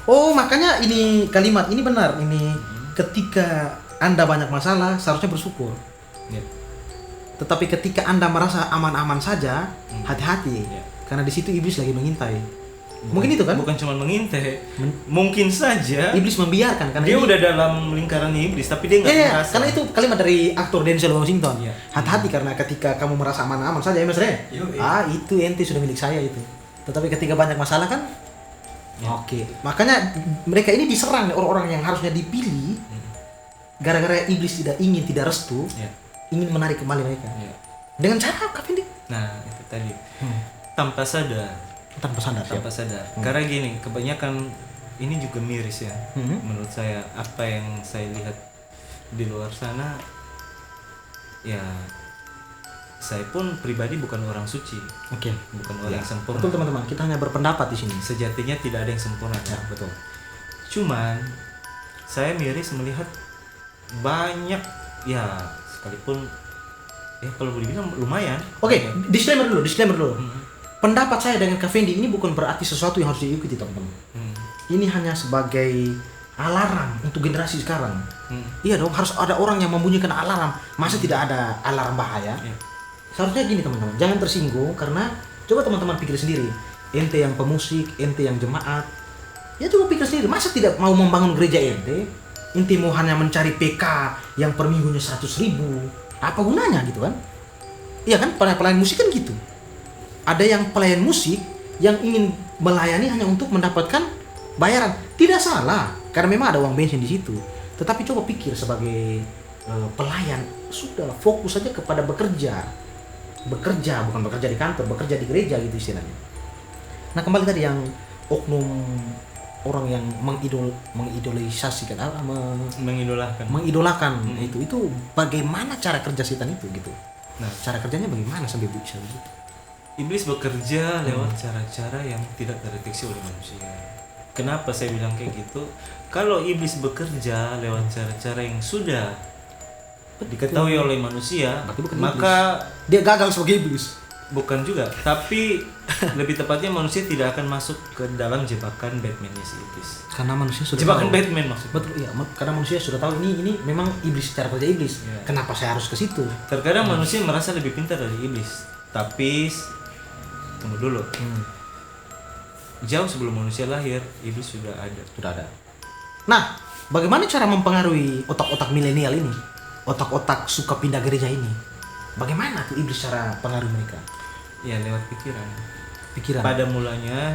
S1: Oh, makanya ini kalimat ini benar. Ini ketika Anda banyak masalah seharusnya bersyukur.
S2: Ya.
S1: Tetapi ketika Anda merasa aman-aman saja, hati-hati.
S2: Ya.
S1: Karena di situ iblis lagi mengintai. Mungkin itu kan?
S2: Bukan cuma mengintai. Mungkin saja
S1: Iblis membiarkan karena
S2: dia
S1: ini-
S2: udah dalam lingkaran iblis tapi dia nggak
S1: Iya,
S2: merasa.
S1: karena itu kalimat dari aktor Denzel Washington.
S2: Iya.
S1: Hati-hati karena ketika kamu merasa aman-aman saja ya Mas Ren.
S2: Yoi.
S1: Itu ente sudah milik saya itu. Tetapi ketika banyak masalah kan,
S2: Ya.
S1: oke. Makanya mereka ini diserang nih, orang-orang yang harusnya dipilih gara-gara iblis tidak restu,
S2: Ya.
S1: ingin menarik kembali mereka.
S2: Ya.
S1: Dengan cara apa ini?
S2: Nah itu tadi tanpa sadar.
S1: Tanpa sadar. Ya.
S2: Tanpa sadar. Karena gini, kebanyakan ini juga miris ya. Menurut saya apa yang saya lihat di luar sana, ya saya pun pribadi bukan orang suci,
S1: Oke.
S2: bukan orang yang sempurna.
S1: Betul teman-teman, kita hanya berpendapat di sini.
S2: Sejatinya tidak ada yang sempurna.
S1: Ya, betul.
S2: Cuman saya miris melihat banyak ya sekalipun kalau boleh bilang lumayan.
S1: Oke, disclaimer dulu.
S2: Hmm.
S1: Pendapat saya dengan Kak Fendi ini bukan berarti sesuatu yang harus diikuti teman-teman.
S2: Hmm.
S1: Ini hanya sebagai alarm untuk generasi sekarang.
S2: Hmm.
S1: Iya dong, harus ada orang yang membunyikan alarm. Masa tidak ada alarm bahaya?
S2: Iya.
S1: Seharusnya gini teman-teman, jangan tersinggung karena coba teman-teman pikir sendiri. Ente yang pemusik, ente yang jemaat, ya coba pikir sendiri. Masa tidak mau membangun gereja ente? Ente mau hanya mencari PK yang per minggunya 100.000? Apa gunanya gitu kan? Iya kan, pelayan musik kan gitu. Ada yang pelayan musik yang ingin melayani hanya untuk mendapatkan bayaran. Tidak salah, karena memang ada uang bensin di situ. Tetapi coba pikir sebagai pelayan, sudah fokus saja kepada bekerja, bukan bekerja di kantor, bekerja di gereja gitu istilahnya. Nah kembali tadi yang oknum orang yang mengidolisasikan, mengidolakan itu bagaimana cara kerja setan itu gitu. Nah cara kerjanya bagaimana sampai bisa begitu?
S2: Iblis bekerja lewat cara-cara yang tidak terdeteksi oleh manusia. Kenapa saya bilang kayak gitu? Kalau iblis bekerja lewat cara-cara yang sudah diketahui oleh manusia,
S1: Berarti bukan
S2: maka
S1: Dia gagal sebagai iblis.
S2: bukan juga. Tapi lebih tepatnya manusia tidak akan masuk ke dalam jebakan Batman-nya si iblis.
S1: Karena manusia sudah
S2: Jebakan
S1: tahu.
S2: Batman maksudnya.
S1: Betul, iya. Karena manusia sudah tahu ini memang iblis, cara kerja iblis.
S2: Iya.
S1: Kenapa saya harus ke situ?
S2: Terkadang manusia merasa lebih pintar dari iblis. Tapi tunggu dulu. Jauh sebelum manusia lahir, iblis sudah ada.
S1: Sudah ada. Nah, bagaimana cara mempengaruhi otak-otak milenial ini? Otak-otak suka pindah gereja ini? Bagaimana tuh iblis cara pengaruh mereka?
S2: Ya lewat pikiran.
S1: Pikiran.
S2: Pada mulanya,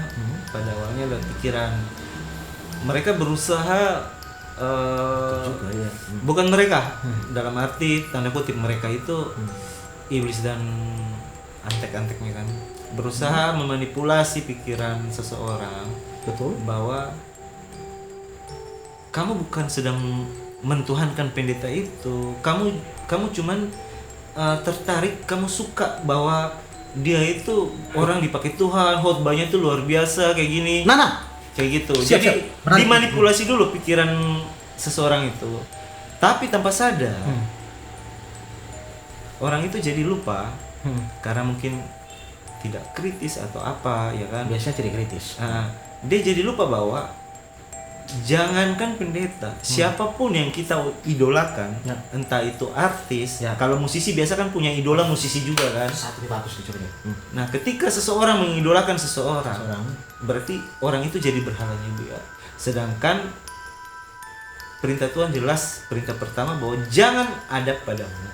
S2: pada awalnya lewat pikiran. Mereka berusaha
S1: juga ya.
S2: bukan mereka, dalam arti tanda kutip mereka itu iblis dan antek-anteknya kan berusaha memanipulasi pikiran seseorang
S1: Betul.
S2: bahwa kamu bukan sedang mentuhankan pendeta itu, kamu cuman tertarik, kamu suka bahwa dia itu orang dipakai Tuhan, khotbahnya itu luar biasa kayak gini,
S1: Nah,
S2: kayak gitu.
S1: Siap,
S2: Jadi
S1: siap. Menarik.
S2: dimanipulasi dulu pikiran seseorang itu, tapi tanpa sadar orang itu jadi lupa karena mungkin tidak kritis atau apa ya kan.
S1: biasanya jadi kritis.
S2: Nah, dia jadi lupa bahwa jangankan pendeta, siapapun yang kita idolakan,
S1: Ya.
S2: entah itu artis,
S1: Ya.
S2: kalau musisi biasa kan punya idola musisi juga kan.
S1: Satu bagus dicuri.
S2: Nah, ketika seseorang mengidolakan seseorang,
S1: Seorang.
S2: berarti orang itu jadi berhalanya dia. Sedangkan perintah Tuhan jelas, perintah pertama bahwa jangan ada padamu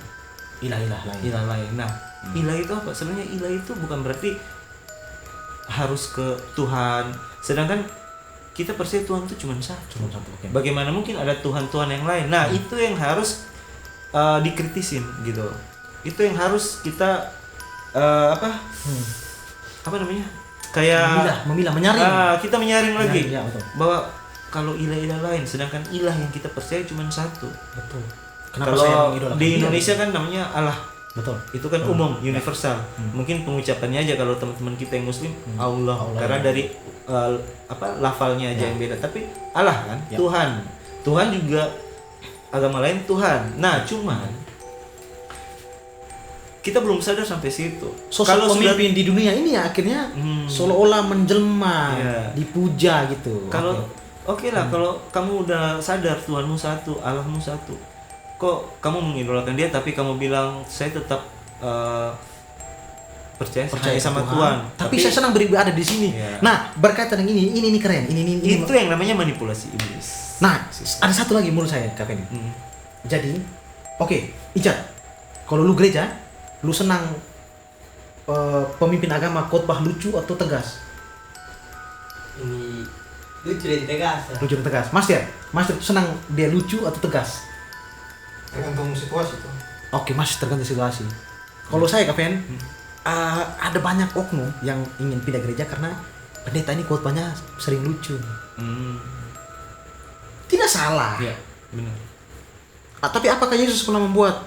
S1: Ilah-ilah lain.
S2: ilah lain. Nah, ilah itu apa? Sebenarnya ilah itu bukan berarti harus ke Tuhan. Sedangkan kita percaya Tuhan itu cuma satu.
S1: Cuma satu. Oke.
S2: Bagaimana mungkin ada Tuhan-Tuhan yang lain? Nah, itu yang harus dikritisin gitu. Itu yang harus kita apa namanya? Kayak
S1: Memilah, menyaring.
S2: kita menyaring lagi
S1: Ya, betul.
S2: bahwa kalau ilah-ilah lain, sedangkan ilah yang kita percaya cuma satu.
S1: Betul. Kenapa saya
S2: Kalau
S1: mengidolakan
S2: di
S1: dia?
S2: Indonesia kan namanya Allah.
S1: Betul.
S2: Itu kan umum, universal. Mungkin pengucapannya aja kalau teman-teman kita yang muslim Allah,
S1: Allah,
S2: karena
S1: ya.
S2: dari lafalnya aja yang beda. Tapi Allah kan,
S1: Ya.
S2: Tuhan. Tuhan juga agama lain Tuhan. Nah, cuman kita belum sadar sampai situ.
S1: Sosok
S2: Kalau sudah
S1: pemimpin di dunia ini ya akhirnya seolah-olah menjelma,
S2: Iya.
S1: dipuja gitu.
S2: kalau
S1: Oke.
S2: oke lah, kalau kamu udah sadar Tuhanmu satu, Allahmu satu, kok kamu mengidolakan dia tapi kamu bilang saya tetap percaya
S1: percaya
S2: hanya sama
S1: ke
S2: Tuhan.
S1: Tapi saya senang beribadah di sini.
S2: Iya.
S1: Nah, berkaitan dengan ini keren. Ini.
S2: Itu yang namanya manipulasi iblis.
S1: Nah, ada satu lagi menurut saya Kak Fendi. Jadi, oke, Icat. Kalau lu gereja, lu senang pemimpin agama khotbah lucu atau tegas?
S3: Ini lucu dan tegas.
S1: Lucu dan tegas. Master senang dia lucu atau tegas?
S4: Tergantung situasi tuh.
S1: Oke, masih tergantung situasi. Kalau saya Kak Fen, ada banyak oknum yang ingin pindah gereja karena pendeta ini khotbahnya sering lucu. Tidak salah.
S2: Iya, benar.
S1: Tapi apakah Yesus pernah membuat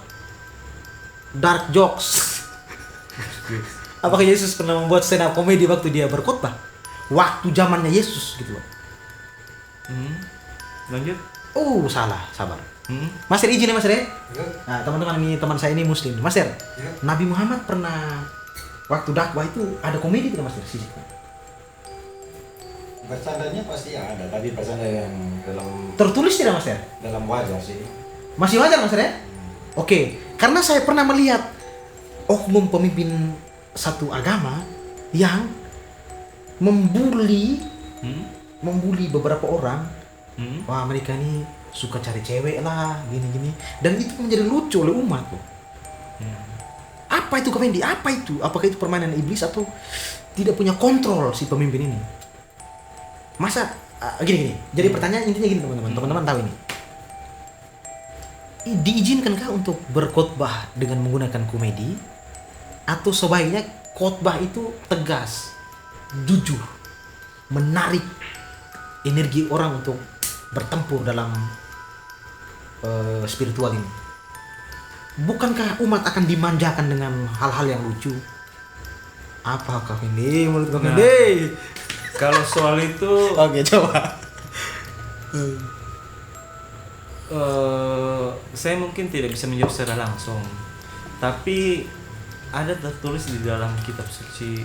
S1: dark jokes? Apakah Yesus pernah membuat stand up komedi waktu dia berkhotbah? Waktu zamannya Yesus gitu loh.
S2: Lanjut.
S1: Salah, sabar. Master izin ya Master ya?
S4: Ya,
S1: Nah, teman-teman ini teman saya ini muslim. Master,
S4: ya.
S1: Nabi Muhammad pernah waktu dakwah itu ada komedi tidak Master? Sisi.
S4: Bercandanya pasti ada, tapi bercanda yang
S1: Tertulis tidak Master?
S4: dalam wajar sih.
S1: Masih wajar Master ya? Oke, karena saya pernah melihat oknum pemimpin satu agama yang membuli beberapa orang. Wah, mereka ini suka cari cewek lah, gini-gini. Dan itu menjadi lucu oleh umat tuh. Apa itu Kak Fendi? Apa itu? Apakah itu permainan iblis atau tidak punya kontrol si pemimpin ini? Masa gini. Jadi pertanyaan intinya gini teman-teman. Teman-teman tahu ini. Diizinkankah untuk berkhotbah dengan menggunakan komedi? Atau sebaiknya khotbah itu tegas, jujur, menarik energi orang untuk bertempur dalam spiritual ini? Bukankah umat akan dimanjakan dengan hal-hal yang lucu? Apa Kak Fendi? Menurut Kak Fendi?
S2: Kalau soal itu,
S1: Oke, coba.
S2: saya mungkin tidak bisa menjawab secara langsung, tapi ada tertulis di dalam kitab suci,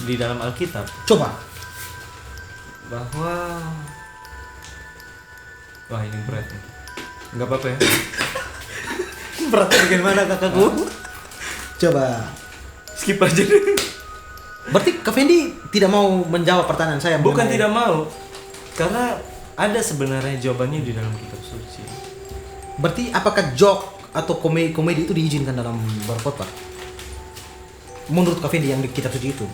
S2: di dalam Alkitab,
S1: Coba.
S2: bahwa wah ini berat nih. Nggak apa-apa ya.
S1: Berat bagaimana kakakku? Coba.
S2: Skip aja deh.
S1: Berarti Kak Fendi tidak mau menjawab pertanyaan saya?
S2: Bukan
S1: mengenai-
S2: tidak mau, karena ada sebenarnya jawabannya di dalam kitab suci.
S1: Berarti apakah joke atau komedi itu diizinkan dalam berkhotbah? Menurut Kak Fendi yang di kitab suci itu?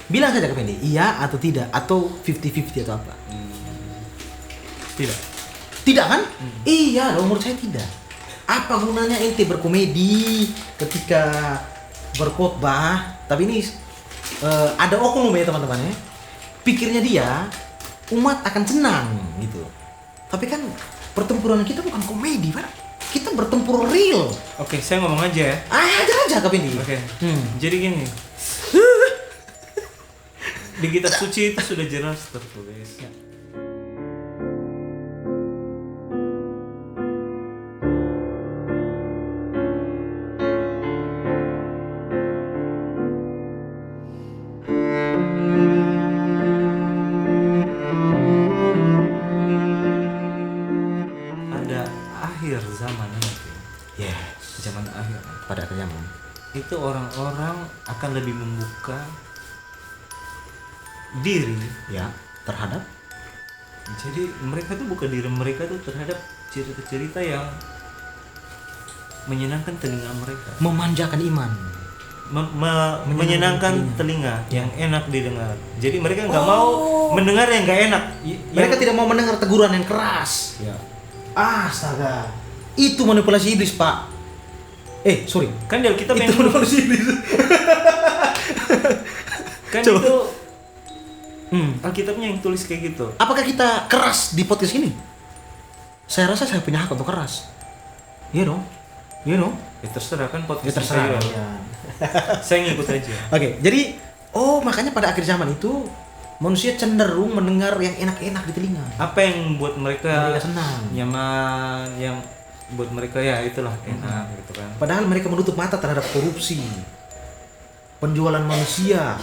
S1: Bilang saja Kak Fendi, iya atau tidak, atau 50-50 atau apa?
S2: Tidak.
S1: Tidak kan? Iya, dong, menurut saya tidak. Apa gunanya ente berkomedi ketika berkhotbah? Tapi ini ada oknum ya teman-teman ya. Pikirnya dia umat akan senang gitu. Tapi kan pertempuran kita bukan komedi, Pak. Kita bertempur real.
S2: Oke, saya ngomong aja ya.
S1: Aja Kak Fendi.
S2: Oke. Jadi gini. Di kitab suci itu sudah jelas tertulis. Ada akhir zaman nanti.
S1: Yes.
S2: Zaman akhir.
S1: Pada akhirnya
S2: Itu orang-orang akan lebih membuka diri.
S1: ya terhadap
S2: Jadi mereka tuh buka diri mereka tuh terhadap cerita-cerita yang menyenangkan telinga mereka,
S1: memanjakan iman.
S2: menyenangkan telinga yang enak didengar. Jadi mereka nggak mau mendengar yang nggak enak.
S1: Mereka tidak mau mendengar teguran yang keras.
S2: Ya.
S1: Astaga. Itu manipulasi iblis, Pak. Sorry.
S2: Kan di Alkitab yang
S1: Itu manipulasi iblis.
S2: kan
S1: Coba.
S2: itu Alkitabnya yang tulis kayak gitu.
S1: Apakah kita keras di podcast ini? Saya rasa saya punya hak untuk keras. Iya dong. Iya dong.
S2: Ya terserah kan podcast
S1: terserah.
S2: saya.
S1: Ya.
S2: Saya ngikut aja.
S1: Oke, jadi makanya pada akhir zaman itu manusia cenderung mendengar yang enak-enak di telinga.
S2: Apa yang buat mereka
S1: senang.
S2: nyaman, yang buat mereka ya itulah enak gitu kan.
S1: Padahal mereka menutup mata terhadap korupsi, penjualan manusia,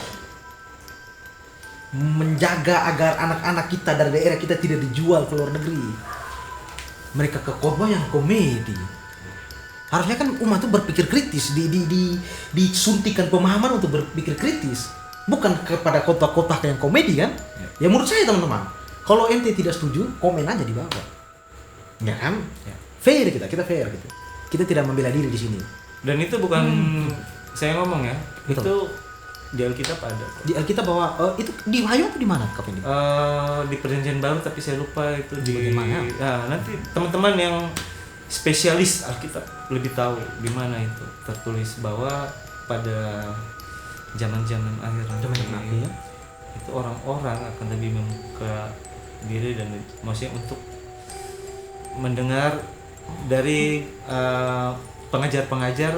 S1: menjaga agar anak-anak kita dari daerah kita tidak dijual ke luar negeri. Mereka ke khotbah yang komedi. Harusnya kan umat itu berpikir kritis, disuntikan pemahaman untuk berpikir kritis, bukan kepada kotak-kotak yang komedi kan? Ya menurut saya teman-teman, kalau ente tidak setuju, komen aja di bawah, ya kan? Fair kita fair gitu. Kita tidak membela diri di sini.
S2: Dan itu bukan saya ngomong ya,
S1: Betul.
S2: itu di Alkitab ada kok.
S1: Di Alkitab bahwa itu di Wahyu atau di mana Kak Fendi?
S2: Di Perjanjian Baru tapi saya lupa itu di
S1: Bagian mana?
S2: nanti teman-teman yang spesialis Alkitab lebih tahu di mana itu tertulis bahwa pada zaman-zaman akhir
S1: Zaman-zaman
S2: nanti,
S1: akhir, ya.
S2: itu orang-orang akan lebih membuka diri dan maksudnya untuk mendengar dari pengajar-pengajar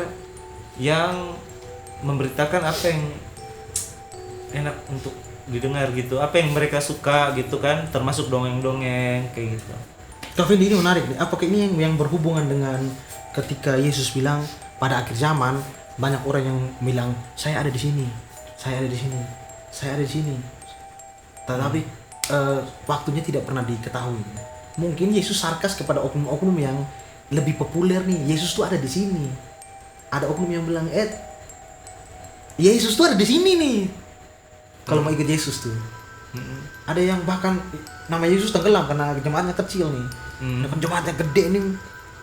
S2: yang memberitakan apa yang enak untuk didengar gitu, apa yang mereka suka gitu kan, termasuk dongeng-dongeng kayak gitu.
S1: Kak Fendi, ini menarik nih. Apakah ini yang berhubungan dengan ketika Yesus bilang pada akhir zaman banyak orang yang bilang saya ada di sini, saya ada di sini, saya ada di sini. Tetapi waktunya tidak pernah diketahui. Mungkin Yesus sarkas kepada oknum-oknum yang lebih populer nih. Yesus tuh ada di sini. Ada oknum yang bilang, Yesus tuh ada di sini nih. Kalau mau ikut Yesus tuh. Ada yang bahkan nama Yesus tenggelam karena jemaatnya kecil nih. Dengan jemaatnya gede nih,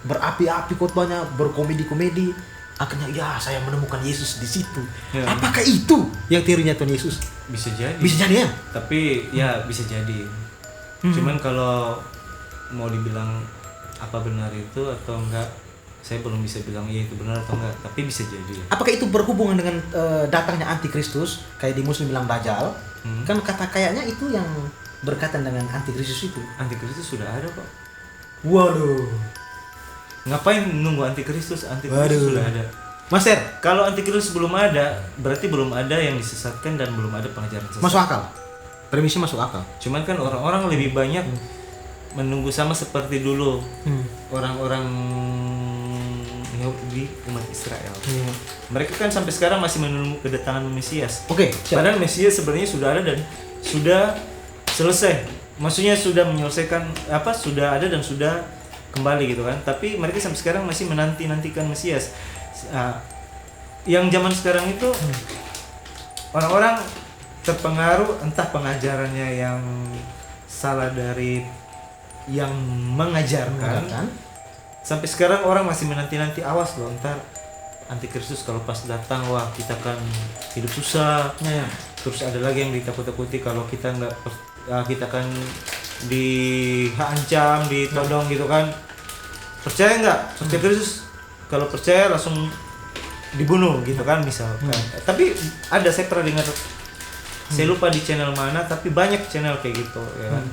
S1: berapi-api khotbahnya, berkomedi-komedi. Akhirnya ya saya menemukan Yesus di situ.
S2: Ya.
S1: Apakah itu yang teorinya Tuhan Yesus?
S2: Bisa jadi.
S1: Bisa jadi ya?
S2: Tapi ya bisa jadi. Cuman kalau mau dibilang apa benar itu atau enggak, saya belum bisa bilang iya itu benar atau enggak, tapi bisa jadi.
S1: Apakah itu berhubungan dengan datangnya antikristus? Kayak di Muslim bilang Dajjal. Kan kata kayaknya itu yang berkaitan dengan antikristus itu.
S2: Antikristus sudah ada kok.
S1: Waduh.
S2: Ngapain nunggu antikristus? Antikristus
S1: Waduh.
S2: sudah ada.
S1: Master,
S2: Kalau antikristus belum ada, berarti belum ada yang disesatkan dan belum ada pengajaran sesat.
S1: masuk akal. Premisi masuk akal.
S2: Cuman kan orang-orang lebih banyak menunggu sama seperti dulu orang-orang Yahudi umat Israel.
S1: Iya.
S2: Mereka kan sampai sekarang masih menunggu kedatangan Mesias.
S1: Oke, siap.
S2: Padahal Mesias sebenarnya sudah ada dan sudah selesai. Maksudnya sudah menyelesaikan sudah ada dan sudah kembali gitu kan. Tapi mereka sampai sekarang masih menanti-nantikan Mesias. Yang zaman sekarang itu orang-orang terpengaruh entah pengajarannya yang salah dari yang mengajarkan. Sampai sekarang orang masih menanti-nanti, awas loh ntar antikristus kalau pas datang wah kita kan hidup susah.
S1: Ya.
S2: Terus ada lagi yang ditakut-takuti kalau kita kita kan diancam, ditodong gitu kan. Percaya nggak antikristus? Kalau percaya langsung dibunuh gitu kan misalkan. Tapi ada, saya pernah dengar, saya lupa di channel mana, tapi banyak channel kayak gitu ya kan.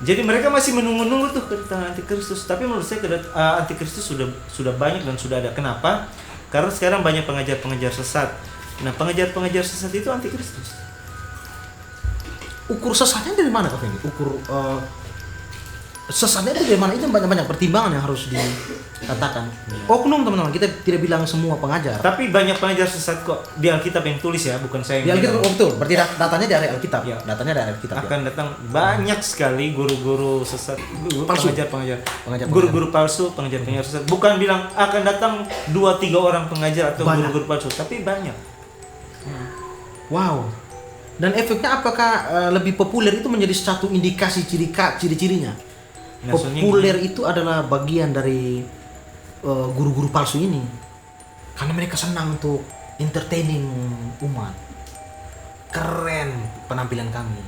S2: Jadi mereka masih menunggu-nunggu tuh kedatangan antikristus. Tapi menurut saya antikristus sudah banyak dan sudah ada. Kenapa? Karena sekarang banyak pengajar-pengajar sesat. Nah, pengajar-pengajar sesat itu antikristus.
S1: Ukur sesatnya dari mana Kak Fendi? Ukur sesatnya itu dari mana? Itu banyak-banyak pertimbangan yang harus dikatakan. Oknum teman-teman, kita tidak bilang semua pengajar.
S2: Tapi banyak pengajar sesat kok di Alkitab yang tulis ya, bukan saya
S1: Di
S2: yang
S1: Alkitab,
S2: bilang.
S1: betul. Berarti datanya dari Alkitab.
S2: Ya.
S1: Datanya dari Alkitab.
S2: Akan datang banyak sekali guru-guru sesat,
S1: Palsu.
S2: pengajar-pengajar,
S1: Pengajar-pengajar.
S2: guru-guru palsu, pengajar-pengajar sesat. Bukan bilang akan datang 2-3 orang pengajar atau
S1: Banyak.
S2: guru-guru palsu, tapi banyak.
S1: Wow. Dan efeknya apakah lebih populer itu menjadi satu indikasi ciri-cirinya?
S2: Maksudnya
S1: Populer itu adalah bagian dari guru-guru palsu ini. Karena mereka senang untuk entertaining umat. Keren penampilan kami.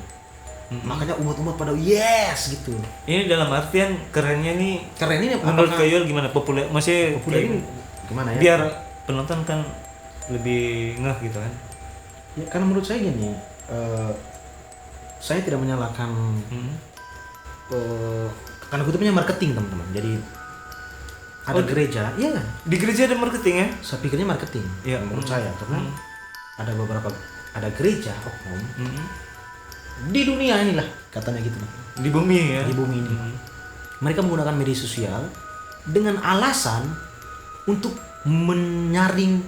S1: Makanya umat-umat pada yes gitu.
S2: Ini dalam artian kerennya nih.
S1: Keren ini
S2: Menurut
S1: apakah
S2: Kayul gimana populer? Masih
S1: populer ini gimana ya?
S2: biar penonton kan lebih ngeh gitu kan.
S1: Ya, karena menurut saya gini, saya tidak menyalahkan karena kutipnya marketing teman-teman. Jadi ada gereja, iya kan?
S2: Di gereja ada marketing ya?
S1: Saya pikirnya marketing,
S2: Iya.
S1: menurut saya karena ada gereja oknum di dunia inilah katanya gitu
S2: Di bumi ya.
S1: di bumi ini. Mereka menggunakan media sosial dengan alasan untuk menyaring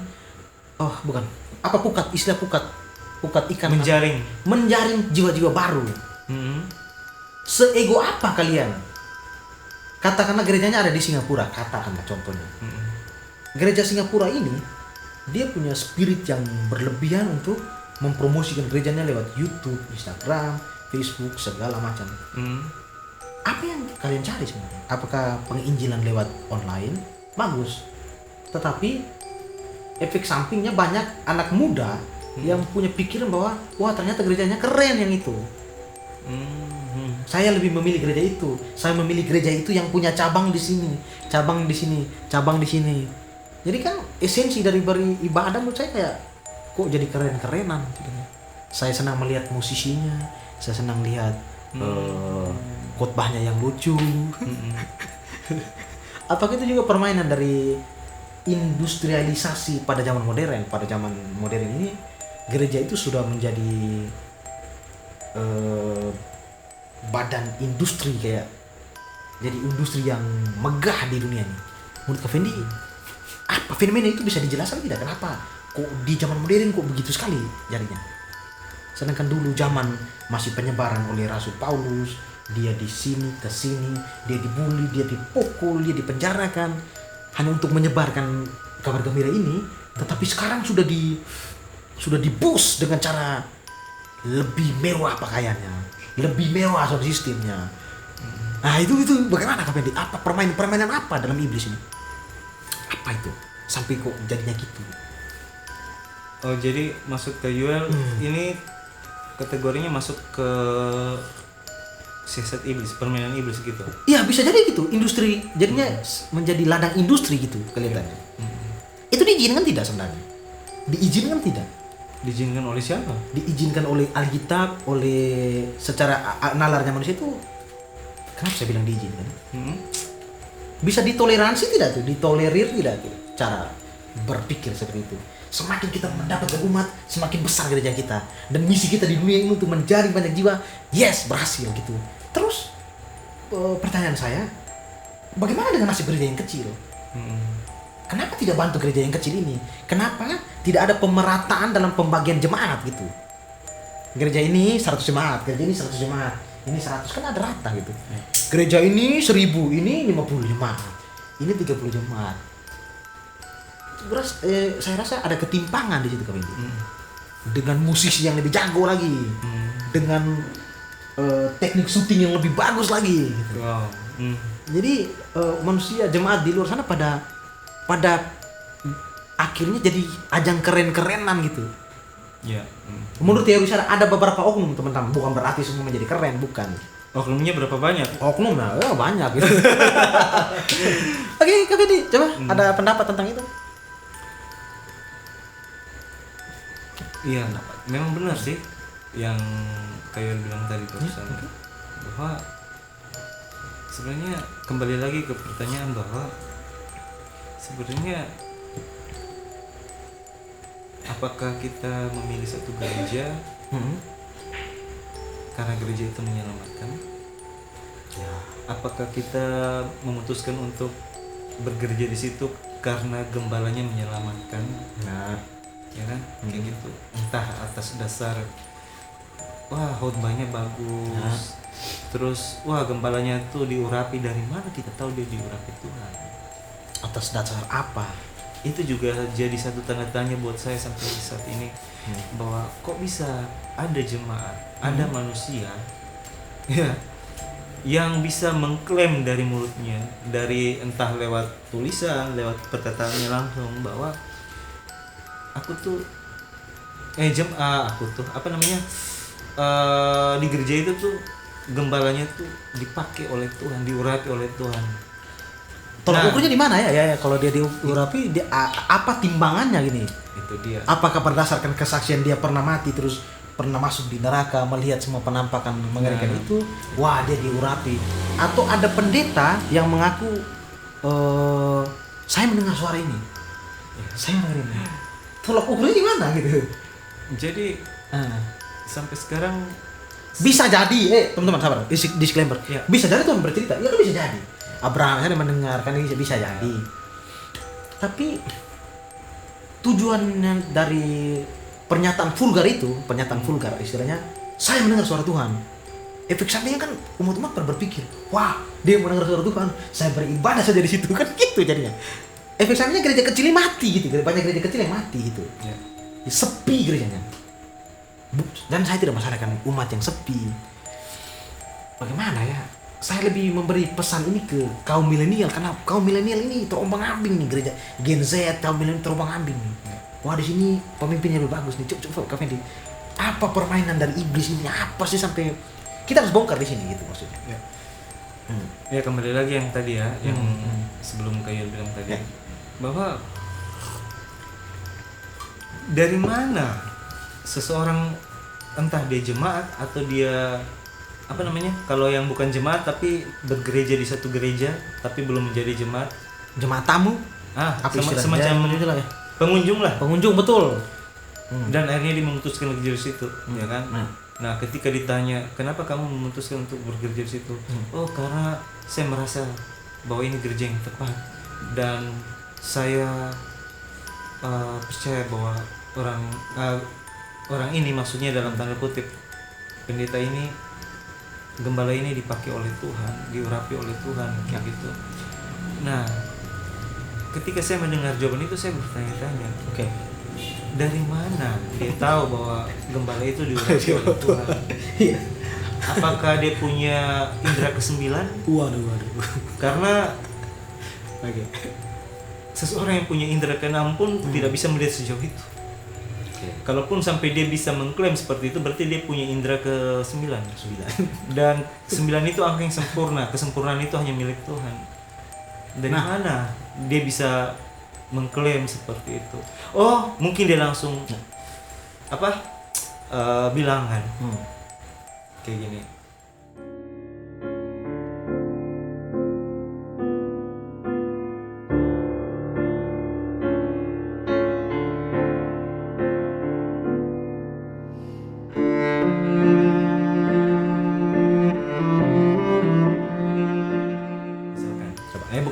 S1: istilah pukat ikan, menjaring jiwa-jiwa baru. Seego apa kalian? Katakanlah gerejanya ada di Singapura, katakanlah contohnya. gereja Singapura ini dia punya spirit yang berlebihan untuk mempromosikan gerejanya lewat YouTube, Instagram, Facebook, segala macam. Apa yang kalian cari sebenarnya? Apakah penginjilan lewat online? Bagus. Tetapi efek sampingnya banyak anak muda yang punya pikiran bahwa wah ternyata gerejanya keren yang itu. Saya lebih memilih gereja itu. Saya memilih gereja itu yang punya cabang di sini, cabang di sini, cabang di sini. Jadi kan esensi dari beribadah menurut saya kayak kok jadi keren-kerenan. Saya senang melihat musisinya, saya senang lihat khotbahnya yang lucu. Apakah itu juga permainan dari industrialisasi pada zaman modern? Pada zaman modern ini gereja itu sudah menjadi badan industri, kayak jadi industri yang megah di dunia ini. Menurut Kak Fendi, apa fenomena itu bisa dijelaskan tidak? Kenapa kok di zaman modern kok begitu sekali jadinya? Sedangkan dulu zaman masih penyebaran oleh Rasul Paulus, dia di sini ke sini, dia dibully, dia dipukul, dia dipenjarakan hanya untuk menyebarkan kabar gembira ini. Tetapi sekarang sudah di-boost dengan cara lebih mewah pakaiannya, lebih mewah sound sistemnya. Nah itu bagaimana Kak Fendi? Apa permainan apa dalam iblis ini? Apa itu? Sampai kok jadinya gitu?
S2: Oh jadi masuk ke Yuel ini kategorinya masuk ke siasat iblis, permainan iblis gitu.
S1: Iya bisa jadi gitu, industri jadinya menjadi ladang industri gitu kelihatannya. Itu diizinkan tidak sebenarnya? Diizinkan tidak?
S2: Diizinkan oleh siapa?
S1: Diizinkan oleh Alkitab, oleh secara nalarnya manusia itu. Kenapa saya bilang diizinkan? Bisa ditoleransi tidak tuh? Ditolerir tidak tuh? Cara berpikir seperti itu. Semakin kita mendapatkan umat, semakin besar gereja kita. Dan misi kita di dunia ini untuk menjaring banyak jiwa. Yes, berhasil gitu. Terus pertanyaan saya, bagaimana dengan nasib gereja yang kecil? Kenapa tidak bantu gereja yang kecil ini? Kenapa tidak ada pemerataan dalam pembagian jemaat gitu? Gereja ini 100 jemaat, gereja ini 100 jemaat, ini 100, kan ada rata gitu. Gereja ini 1000, ini 50 jemaat, ini 30 jemaat. Saya rasa ada ketimpangan di situ Kak Fendi. Dengan musisi yang lebih jago lagi, dengan teknik syuting yang lebih bagus lagi. Gitu.
S2: Wow.
S1: Jadi manusia jemaat di luar sana pada akhirnya jadi ajang keren-kerenan gitu.
S2: Ya.
S1: Menurut teori saya ada beberapa oknum teman-teman, bukan berarti semua menjadi keren, bukan.
S2: Oknumnya berapa banyak?
S1: Oknum banyak gitu. Oke, Kak Fendi, coba ada pendapat tentang itu?
S2: Iya, memang benar sih yang kayak bilang tadi barusan, bahwa sebenarnya kembali lagi ke pertanyaan bahwa sebenarnya apakah kita memilih satu gereja karena gereja itu menyelamatkan? Ya. Apakah kita memutuskan untuk bergereja di situ karena gembalanya menyelamatkan? Nah, ya kan, kayak gitu. Entah atas dasar wah khotbahnya bagus, terus wah gembalanya tuh diurapi, dari mana kita tahu dia diurapi Tuhan?
S1: Atas dasar apa?
S2: Itu juga jadi satu tanda tanya buat saya sampai saat ini, bahwa kok bisa ada jemaat, ada manusia ya yang bisa mengklaim dari mulutnya, dari entah lewat tulisan, lewat perkataannya langsung, bahwa aku tuh di gereja itu tuh gembalanya tuh dipakai oleh Tuhan, diurapi oleh Tuhan.
S1: Tolak ukurnya di mana ya? Kalau dia diurapi, dia apa timbangannya gini?
S2: Itu dia.
S1: Apakah berdasarkan kesaksian dia pernah mati terus pernah masuk di neraka, melihat semua penampakan mengerikan itu, wah dia diurapi? Atau ada pendeta yang mengaku saya mendengar suara ini, saya mendengar ini. Tolak ukurnya di mana gitu?
S2: Jadi sampai sekarang
S1: bisa jadi, teman-teman sabar, disclaimer.
S2: Ya.
S1: Bisa jadi Tuhan bercerita, ya kan bisa jadi. Abraham saya mendengarkan ini bisa jadi. Tapi tujuannya dari pernyataan vulgar itu, istilahnya, saya mendengar suara Tuhan. Efek sampingnya kan umat-umat berpikir, wah dia mendengar suara Tuhan, saya beribadah saja di situ, kan gitu jadinya. efek sampingnya gereja kecilnya mati gitu, banyak gereja kecil yang mati gitu.
S2: Ya.
S1: Sepi gerejanya. Dan saya tidak masalahkan umat yang sepi. Bagaimana ya? Saya lebih memberi pesan ini ke kaum milenial, karena kaum milenial ini terombang-ambing nih gereja. Gen Z, kaum milenial terombang-ambing nih. Wah, di sini pemimpinnya lebih bagus nih. Coba Kak Fendi. Apa permainan dari iblis ini? Apa sih sampai kita harus bongkar di sini gitu maksudnya.
S2: Ya. Ya kembali lagi yang tadi ya, yang sebelum Kayul bilang tadi, bahwa dari mana seseorang, entah dia jemaat atau dia apa namanya, kalau yang bukan jemaat tapi bergereja di satu gereja tapi belum menjadi jemaat,
S1: Jemaat tamu,
S2: apa
S1: istilahnya?
S2: semacam
S1: Ya, itulah ya.
S2: pengunjung lah,
S1: Pengunjung betul.
S2: dan akhirnya dia memutuskan bekerja di situ, ya kan. Nah ketika ditanya kenapa kamu memutuskan untuk bekerja di situ, oh karena saya merasa bahwa ini gereja yang tepat, dan saya percaya bahwa orang ini, maksudnya dalam tanda kutip pendeta ini, gembala ini dipakai oleh Tuhan, diurapi oleh Tuhan, kayak gitu. Nah ketika saya mendengar jawaban itu, saya bertanya-tanya,
S1: Oke.
S2: dari mana dia tahu bahwa gembala itu diurapi oleh Tuhan?
S1: Iya.
S2: Apakah dia punya indera kesembilan?
S1: Waduh.
S2: Karena
S1: Oke.
S2: seseorang yang punya indera keenam pun tidak bisa melihat sejauh itu. Kalaupun sampai dia bisa mengklaim seperti itu, berarti dia punya indera ke-9. Dan 9 itu angka yang sempurna. Kesempurnaan itu hanya milik Tuhan. Dari mana dia bisa mengklaim seperti itu? Oh, mungkin dia langsung bilang kan kayak gini.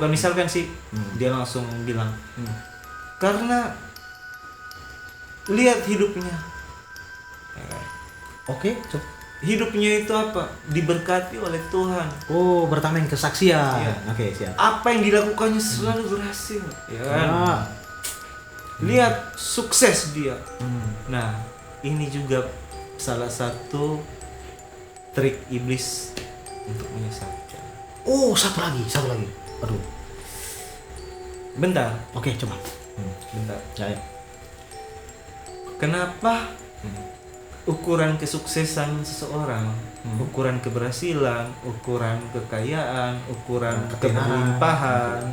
S2: Misalkan sih dia langsung bilang karena lihat hidupnya, ya kan?
S1: Oke,
S2: Hidupnya itu apa? Diberkati oleh Tuhan.
S1: Oh, bertambahin kesaksian.
S2: Iya.
S1: Oke, siap.
S2: Apa yang dilakukannya selalu berhasil, ya kan? Lihat sukses dia. Nah, ini juga salah satu trik iblis untuk menyesatkan.
S1: Oh, satu lagi. Aduh.
S2: Bentar,
S1: Oke, coba.
S2: bentar.
S1: Ya.
S2: Kenapa ukuran kesuksesan seseorang, ukuran keberhasilan, ukuran kekayaan, ukuran keberlimpahan,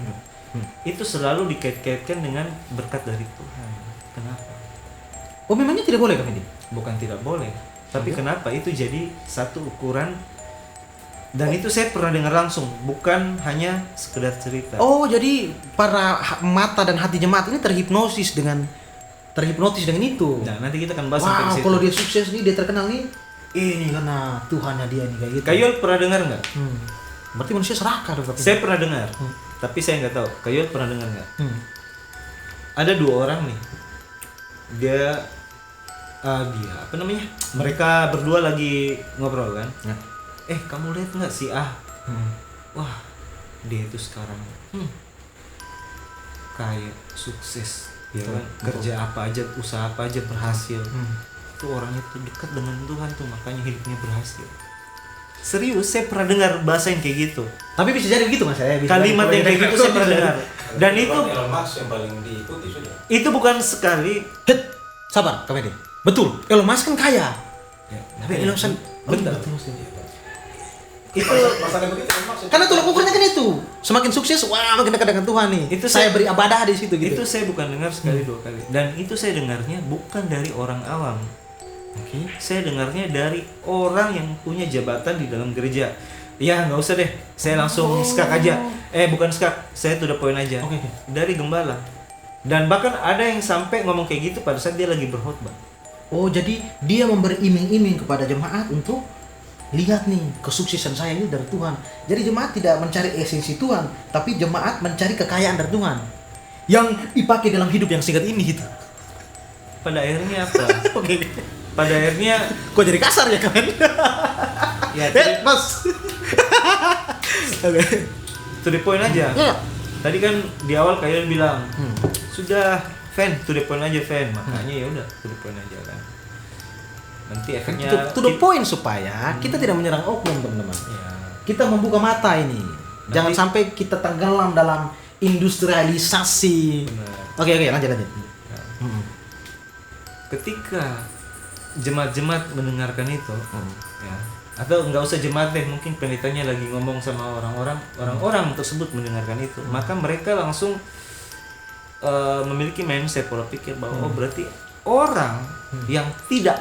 S2: itu selalu dikait-kaitkan dengan berkat dari Tuhan? Kenapa?
S1: Oh, memangnya tidak boleh, Kak Fendi?
S2: Bukan tidak boleh, tapi kenapa itu jadi satu ukuran? Dan itu saya pernah dengar langsung, bukan hanya sekedar cerita.
S1: Oh, jadi para mata dan hati jemaat ini terhipnotis dengan itu.
S2: Nah, nanti kita akan bahas sampai
S1: Wow,
S2: situ.
S1: kalau dia sukses nih, dia terkenal nih, ini karena Tuhannya dia nih kayak gitu.
S2: Kayul pernah dengar nggak?
S1: Berarti manusia serakah dong.
S2: Saya pernah dengar, tapi saya nggak tahu. Kayul pernah dengar nggak? Ada 2 orang nih. Dia apa namanya? Mereka berdua lagi ngobrol kan?
S1: Ya.
S2: Kamu lihat nggak si wah, dia itu sekarang kayak sukses, ya kan? Kerja apa aja, usaha apa aja berhasil. Itu orangnya tuh dekat dengan Tuhan tuh, makanya hidupnya berhasil. Serius, saya pernah dengar bahasa yang kayak gitu.
S1: Tapi bisa jadi begitu, Mas.
S2: Kalimat yang kayak gitu saya pernah dengar. Dan itu
S4: Elon Musk yang paling diikuti sudah.
S2: itu bukan sekali.
S1: Sabar, Kak Fendi. Betul, Elon Musk kan kaya. Tapi Elon Musk
S2: Bentar.
S4: Itu masalah begitu Elon Musk.
S1: Karena tolak ukurnya kan itu. Semakin sukses, wah makin dekat dengan Tuhan nih.
S2: Itu
S1: saya beri ibadah di situ gitu.
S2: Itu saya bukan dengar sekali 2 kali. Dan itu saya dengarnya bukan dari orang awam.
S1: Oke.
S2: Saya dengarnya dari orang yang punya jabatan di dalam gereja. Ya nggak usah deh, saya langsung skak aja. Bukan skak, saya to the point aja.
S1: Oke.
S2: Dari gembala. Dan bahkan ada yang sampai ngomong kayak gitu pada saat dia lagi berkhotbah.
S1: Oh, jadi dia memberi iming-iming kepada jemaat untuk lihat nih kesuksesan saya ini dari Tuhan. Jadi jemaat tidak mencari esensi Tuhan, tapi jemaat mencari kekayaan dari Tuhan yang dipakai dalam hidup yang singkat ini gitu.
S2: Pada akhirnya apa?
S1: Oke.
S2: Pada akhirnya
S1: Kok jadi kasar ya kan?
S2: ya
S1: Mas. Oke.
S2: to the point aja.
S1: Ya.
S2: tadi kan di awal kalian bilang sudah fan to the point aja fan, makanya ya udah to the point aja kan. Nanti efeknya
S1: To the point supaya kita tidak menyerang oknum, teman-teman.
S2: ya,
S1: Kita membuka mata ini. Jangan sampai kita tenggelam dalam industrialisasi.
S2: benar.
S1: Oke, lanjut.
S2: Ketika jemaat-jemaat mendengarkan itu, ya, atau nggak usah jemaat deh, mungkin pendetanya lagi ngomong sama orang-orang tersebut mendengarkan itu, maka mereka langsung memiliki mindset pola pikir bahwa oh berarti orang yang tidak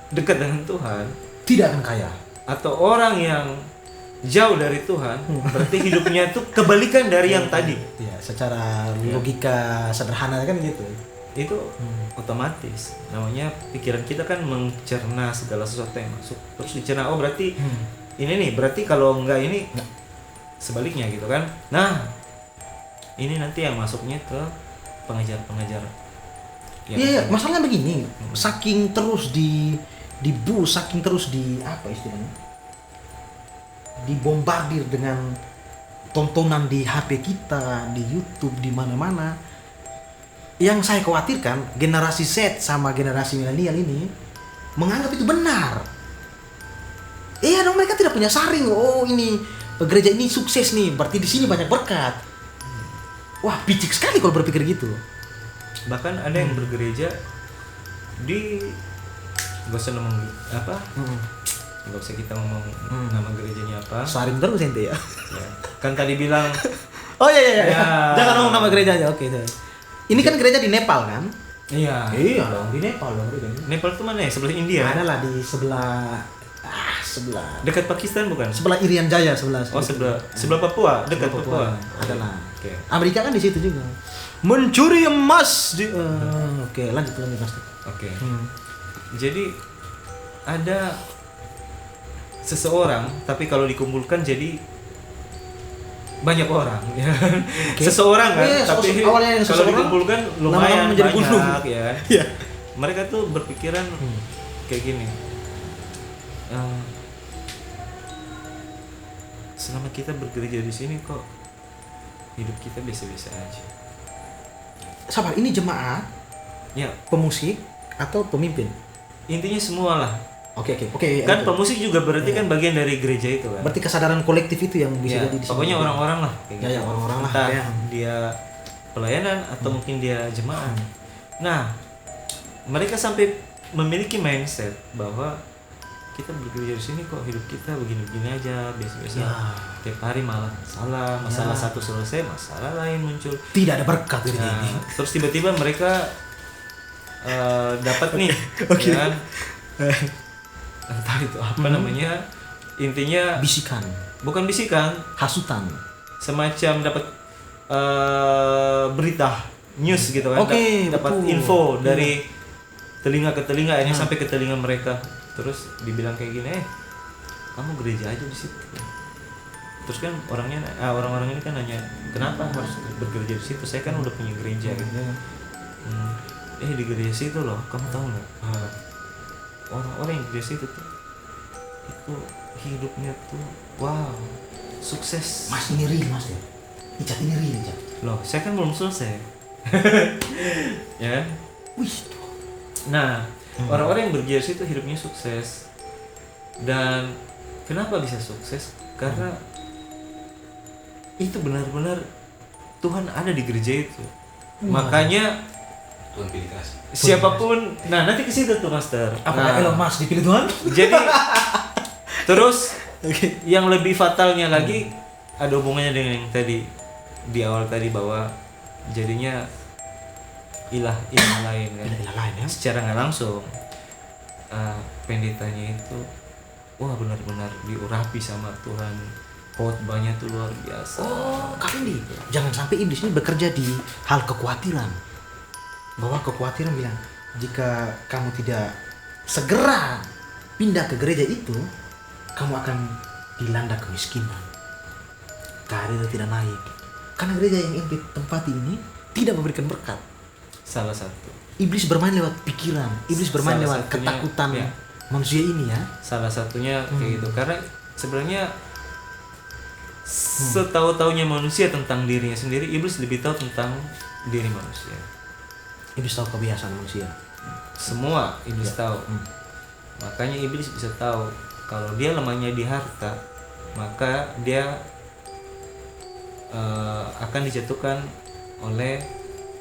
S2: dekat dengan Tuhan
S1: Tidak akan kaya.
S2: atau orang yang jauh dari Tuhan berarti hidupnya itu kebalikan dari yang tadi.
S1: Ya, secara logika sederhana kan gitu.
S2: Itu otomatis namanya pikiran kita kan mencerna segala sesuatu yang masuk terus dicerna, oh berarti ini nih, berarti kalau enggak ini sebaliknya gitu kan. Nah ini nanti yang masuknya ke pengajar-pengajar yang
S1: Iya, masalahnya begini, saking terus saking terus apa istilahnya, dibombardir dengan tontonan di HP kita, di YouTube, di mana-mana. Yang saya khawatirkan generasi Z sama generasi milenial ini menganggap itu benar. Iya dong, mereka tidak punya saring. Oh ini gereja ini sukses nih, berarti di sini banyak berkat. Wah, picik sekali kalau berpikir gitu.
S2: bahkan ada yang bergereja di gak usah ngomong apa, gak usah kita ngomong nama gerejanya apa,
S1: Saring terus ente ya.
S2: ya. Kan tadi bilang
S1: Oh iya.
S2: Ya.
S1: Jangan ngomong nama gerejanya. Oke. Ini kan gereja di Nepal kan?
S2: iya,
S1: Iya dong, di Nepal dong gerejanya.
S2: Nepal tuh mana ya, sebelah India
S1: Ada lah di sebelah
S2: dekat Pakistan bukan?
S1: sebelah Irian Jaya sebelah.
S2: Oh sebelah Papua, dekat Papua.
S1: Ada lah.
S2: Oke.
S1: Amerika kan di situ juga. Mencuri emas di. Oke, lanjut Mas.
S2: Oke. Jadi ada seseorang, tapi kalau dikumpulkan jadi banyak orang, ya.
S1: Oke.
S2: Seseorang kan,
S1: Iya,
S2: tapi
S1: awalnya yang
S2: kalau
S1: seseorang,
S2: dikumpulkan
S1: lama-lama
S2: lumayan
S1: menjadi
S2: banyak,
S1: gunung.
S2: ya.
S1: Iya.
S2: Mereka tuh berpikiran kayak gini. Selama kita bergereja di sini kok hidup kita biasa-biasa aja.
S1: Sabar, ini jemaat,
S2: Ya,
S1: pemusik atau pemimpin?
S2: intinya semua lah.
S1: Oke.
S2: Kan pemusik juga berarti kan bagian dari gereja itu kan.
S1: Berarti kesadaran kolektif itu yang bisa
S2: Ya,
S1: jadi di sini.
S2: pokoknya orang-orang lah kayak
S1: Ya, orang-orang lah,
S2: Entah
S1: ya.
S2: dia pelayanan atau mungkin dia jemaat. Nah, mereka sampai memiliki mindset bahwa kita bergereja di sini kok hidup kita begini-begini aja, biasa-biasa.
S1: Ya.
S2: Tiap hari malah masalah satu selesai, masalah lain muncul.
S1: Tidak ada berkat gereja
S2: Nah,
S1: ini.
S2: terus tiba-tiba mereka dapat nih,
S1: Oke.
S2: kan? Entah itu apa namanya, intinya
S1: Bisikan,
S2: bukan bisikan,
S1: hasutan.
S2: semacam dapat berita news gitu kan,
S1: Oke,
S2: dapat
S1: betul.
S2: info dari telinga ke telinga, akhirnya sampai ke telinga mereka, terus dibilang kayak gini, kamu gereja aja di situ. Terus kan orang-orang ini kan nanya, kenapa harus bergereja di situ, saya kan udah punya gereja gitu. Di gereja situ loh, kamu tahu nggak, orang-orang yang di gereja situ tuh itu hidupnya tuh wow, sukses.
S1: Mas ini real Mas ya. Icat ini real Icat.
S2: Loh, saya kan belum selesai. Ya kan?
S1: Wih.
S2: Nah, orang-orang yang bergereja itu hidupnya sukses. Dan kenapa bisa sukses? Karena itu benar-benar Tuhan ada di gereja itu. Makanya
S4: Tuhan pilih kasih.
S2: siapapun, nah nanti ke situ tuh Master.
S1: Apakah
S2: Nah,
S1: Elon Musk dipilih Tuhan?
S2: jadi terus yang lebih fatalnya lagi ada hubungannya dengan yang tadi di awal tadi, bahwa jadinya ilah lain kan.
S1: Ilah lain ya.
S2: Secara nggak langsung pendetanya itu wah benar-benar diurapi sama Tuhan, khotbahnya tuh luar biasa.
S1: Oh, Kak Fendi, jangan sampai iblis ini bekerja di hal kekhawatiran. Bahwa kekhawatiran bilang, jika kamu tidak segera pindah ke gereja itu, kamu akan dilanda kemiskinan. Karir tidak naik. Karena gereja yang ente tempati ini tidak memberikan berkat.
S2: Salah satu.
S1: Iblis bermain lewat pikiran, iblis bermain
S2: Salah
S1: lewat
S2: satunya,
S1: ketakutan
S2: ya.
S1: manusia ini ya.
S2: Salah satunya kayak gitu, karena sebenarnya setahu-taunya manusia tentang dirinya sendiri, iblis lebih tahu tentang diri manusia.
S1: Iblis tahu kebiasaan manusia.
S2: Semua iblis tahu. Makanya iblis bisa tahu kalau dia lemahnya di harta, maka dia akan dijatuhkan oleh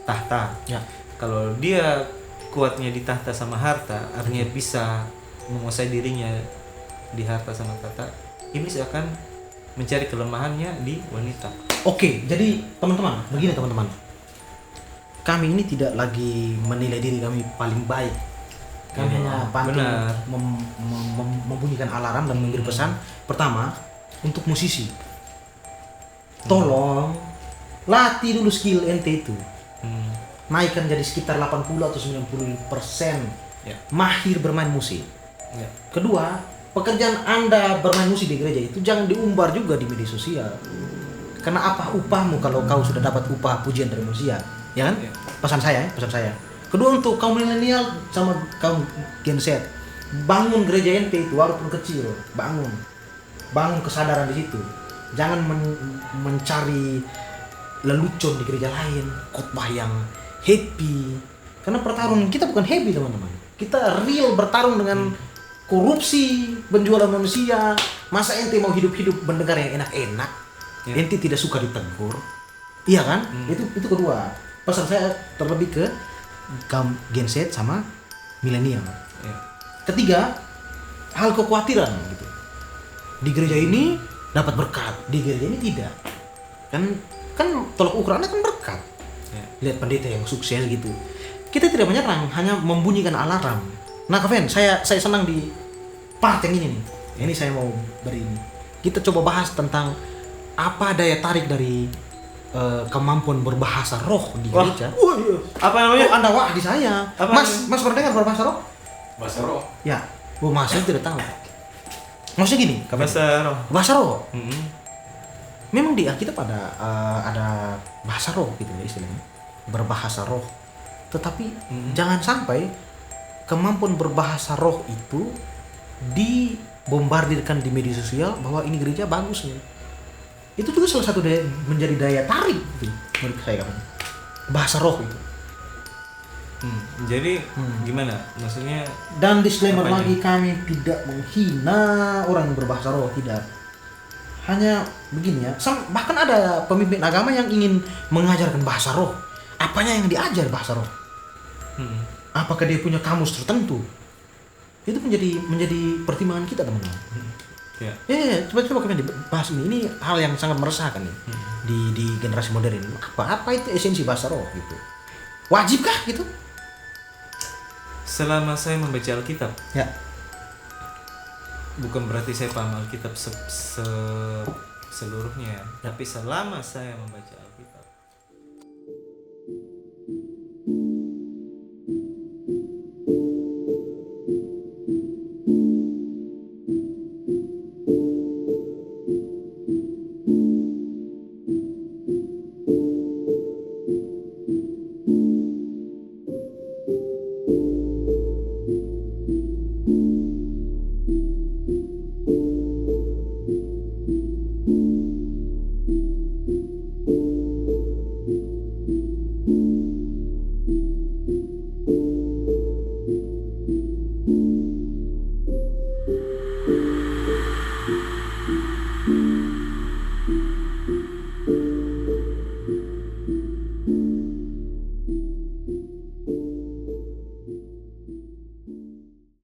S2: tahta.
S1: Ya.
S2: Kalau dia kuatnya di tahta sama harta, artinya bisa menguasai dirinya di harta sama tahta, iblis akan mencari kelemahannya di wanita.
S1: Oke, jadi teman-teman, begini teman-teman. Kami ini tidak lagi menilai diri kami paling baik. Kami
S2: Iya,
S1: hanya bantu
S2: benar.
S1: membunyikan alarm dan memberi pesan. Pertama, untuk musisi. Tolong latih dulu skill ente itu. Naikkan jadi sekitar 80 atau 90%
S2: Ya.
S1: mahir bermain musik.
S2: Ya.
S1: Kedua, pekerjaan Anda bermain musik di gereja itu jangan diumbar juga di media sosial. Karena apa upahmu kalau kau sudah dapat upah pujian dari manusia, ya kan?
S2: Ya.
S1: Pesan saya. Kedua, untuk kaum milenial sama kaum Gen Z, bangun gereja ente itu walaupun kecil, bangun kesadaran di situ. Jangan mencari lelucon di gereja lain, khotbah yang happy. Karena pertarungan kita bukan happy teman-teman. Kita real bertarung dengan korupsi, penjualan manusia. Masa ente mau hidup-hidup mendengar yang enak-enak?
S2: Ya.
S1: Ente tidak suka ditegur. Iya kan? Itu kedua. Pesan saya terlebih ke kaum Gen Z sama milenial.
S2: Ya.
S1: Ketiga, hal kekhawatiran gitu. Di gereja ini dapat berkat, di gereja ini tidak. Kan tolak ukurnya kan berkat.
S2: Ya.
S1: Lihat pendeta yang sukses gitu. Kita tidak menyerang, hanya membunyikan alarm. Nah, Kevin, saya senang di part yang ini nih. Ini saya mau beri ini. Kita coba bahas tentang apa daya tarik dari kemampuan berbahasa roh di gereja.
S2: Iya. Apa namanya?
S1: Oh, Anda wah di saya.
S2: Apa
S1: Mas pernah dengar berbahasa roh?
S4: Bahasa roh.
S1: Ya. Oh, Mas saya tidak tahu. Maksudnya gini, Kevin.
S2: Bahasa roh.
S1: Bahasa roh.
S2: Mm-mm.
S1: Memang di Alkitab ada bahasa roh gitu ya istilahnya. Berbahasa roh. Tetapi jangan sampai kemampuan berbahasa roh itu dibombardirkan di media sosial bahwa ini gereja bagus nih. Itu juga salah satu menjadi daya tarik gitu, menurut saya kan. Bahasa roh itu.
S2: Jadi gimana? Maksudnya
S1: Dan disclaimer
S2: Apanya?
S1: lagi, kami tidak menghina orang yang berbahasa roh, tidak. Hanya begini ya, bahkan ada pemimpin agama yang ingin mengajarkan bahasa roh. Apanya yang diajar bahasa roh? Apakah dia punya kamus tertentu? Itu menjadi pertimbangan kita teman-teman.
S2: ya.
S1: Coba kalian bahas ini. Ini hal yang sangat meresahkan nih di generasi modern. Apa itu esensi bahasa roh gitu? Wajibkah gitu?
S2: Selama saya membaca Alkitab,
S1: Ya.
S2: bukan berarti saya paham Alkitab seluruhnya, tapi selama saya membaca Alkitab,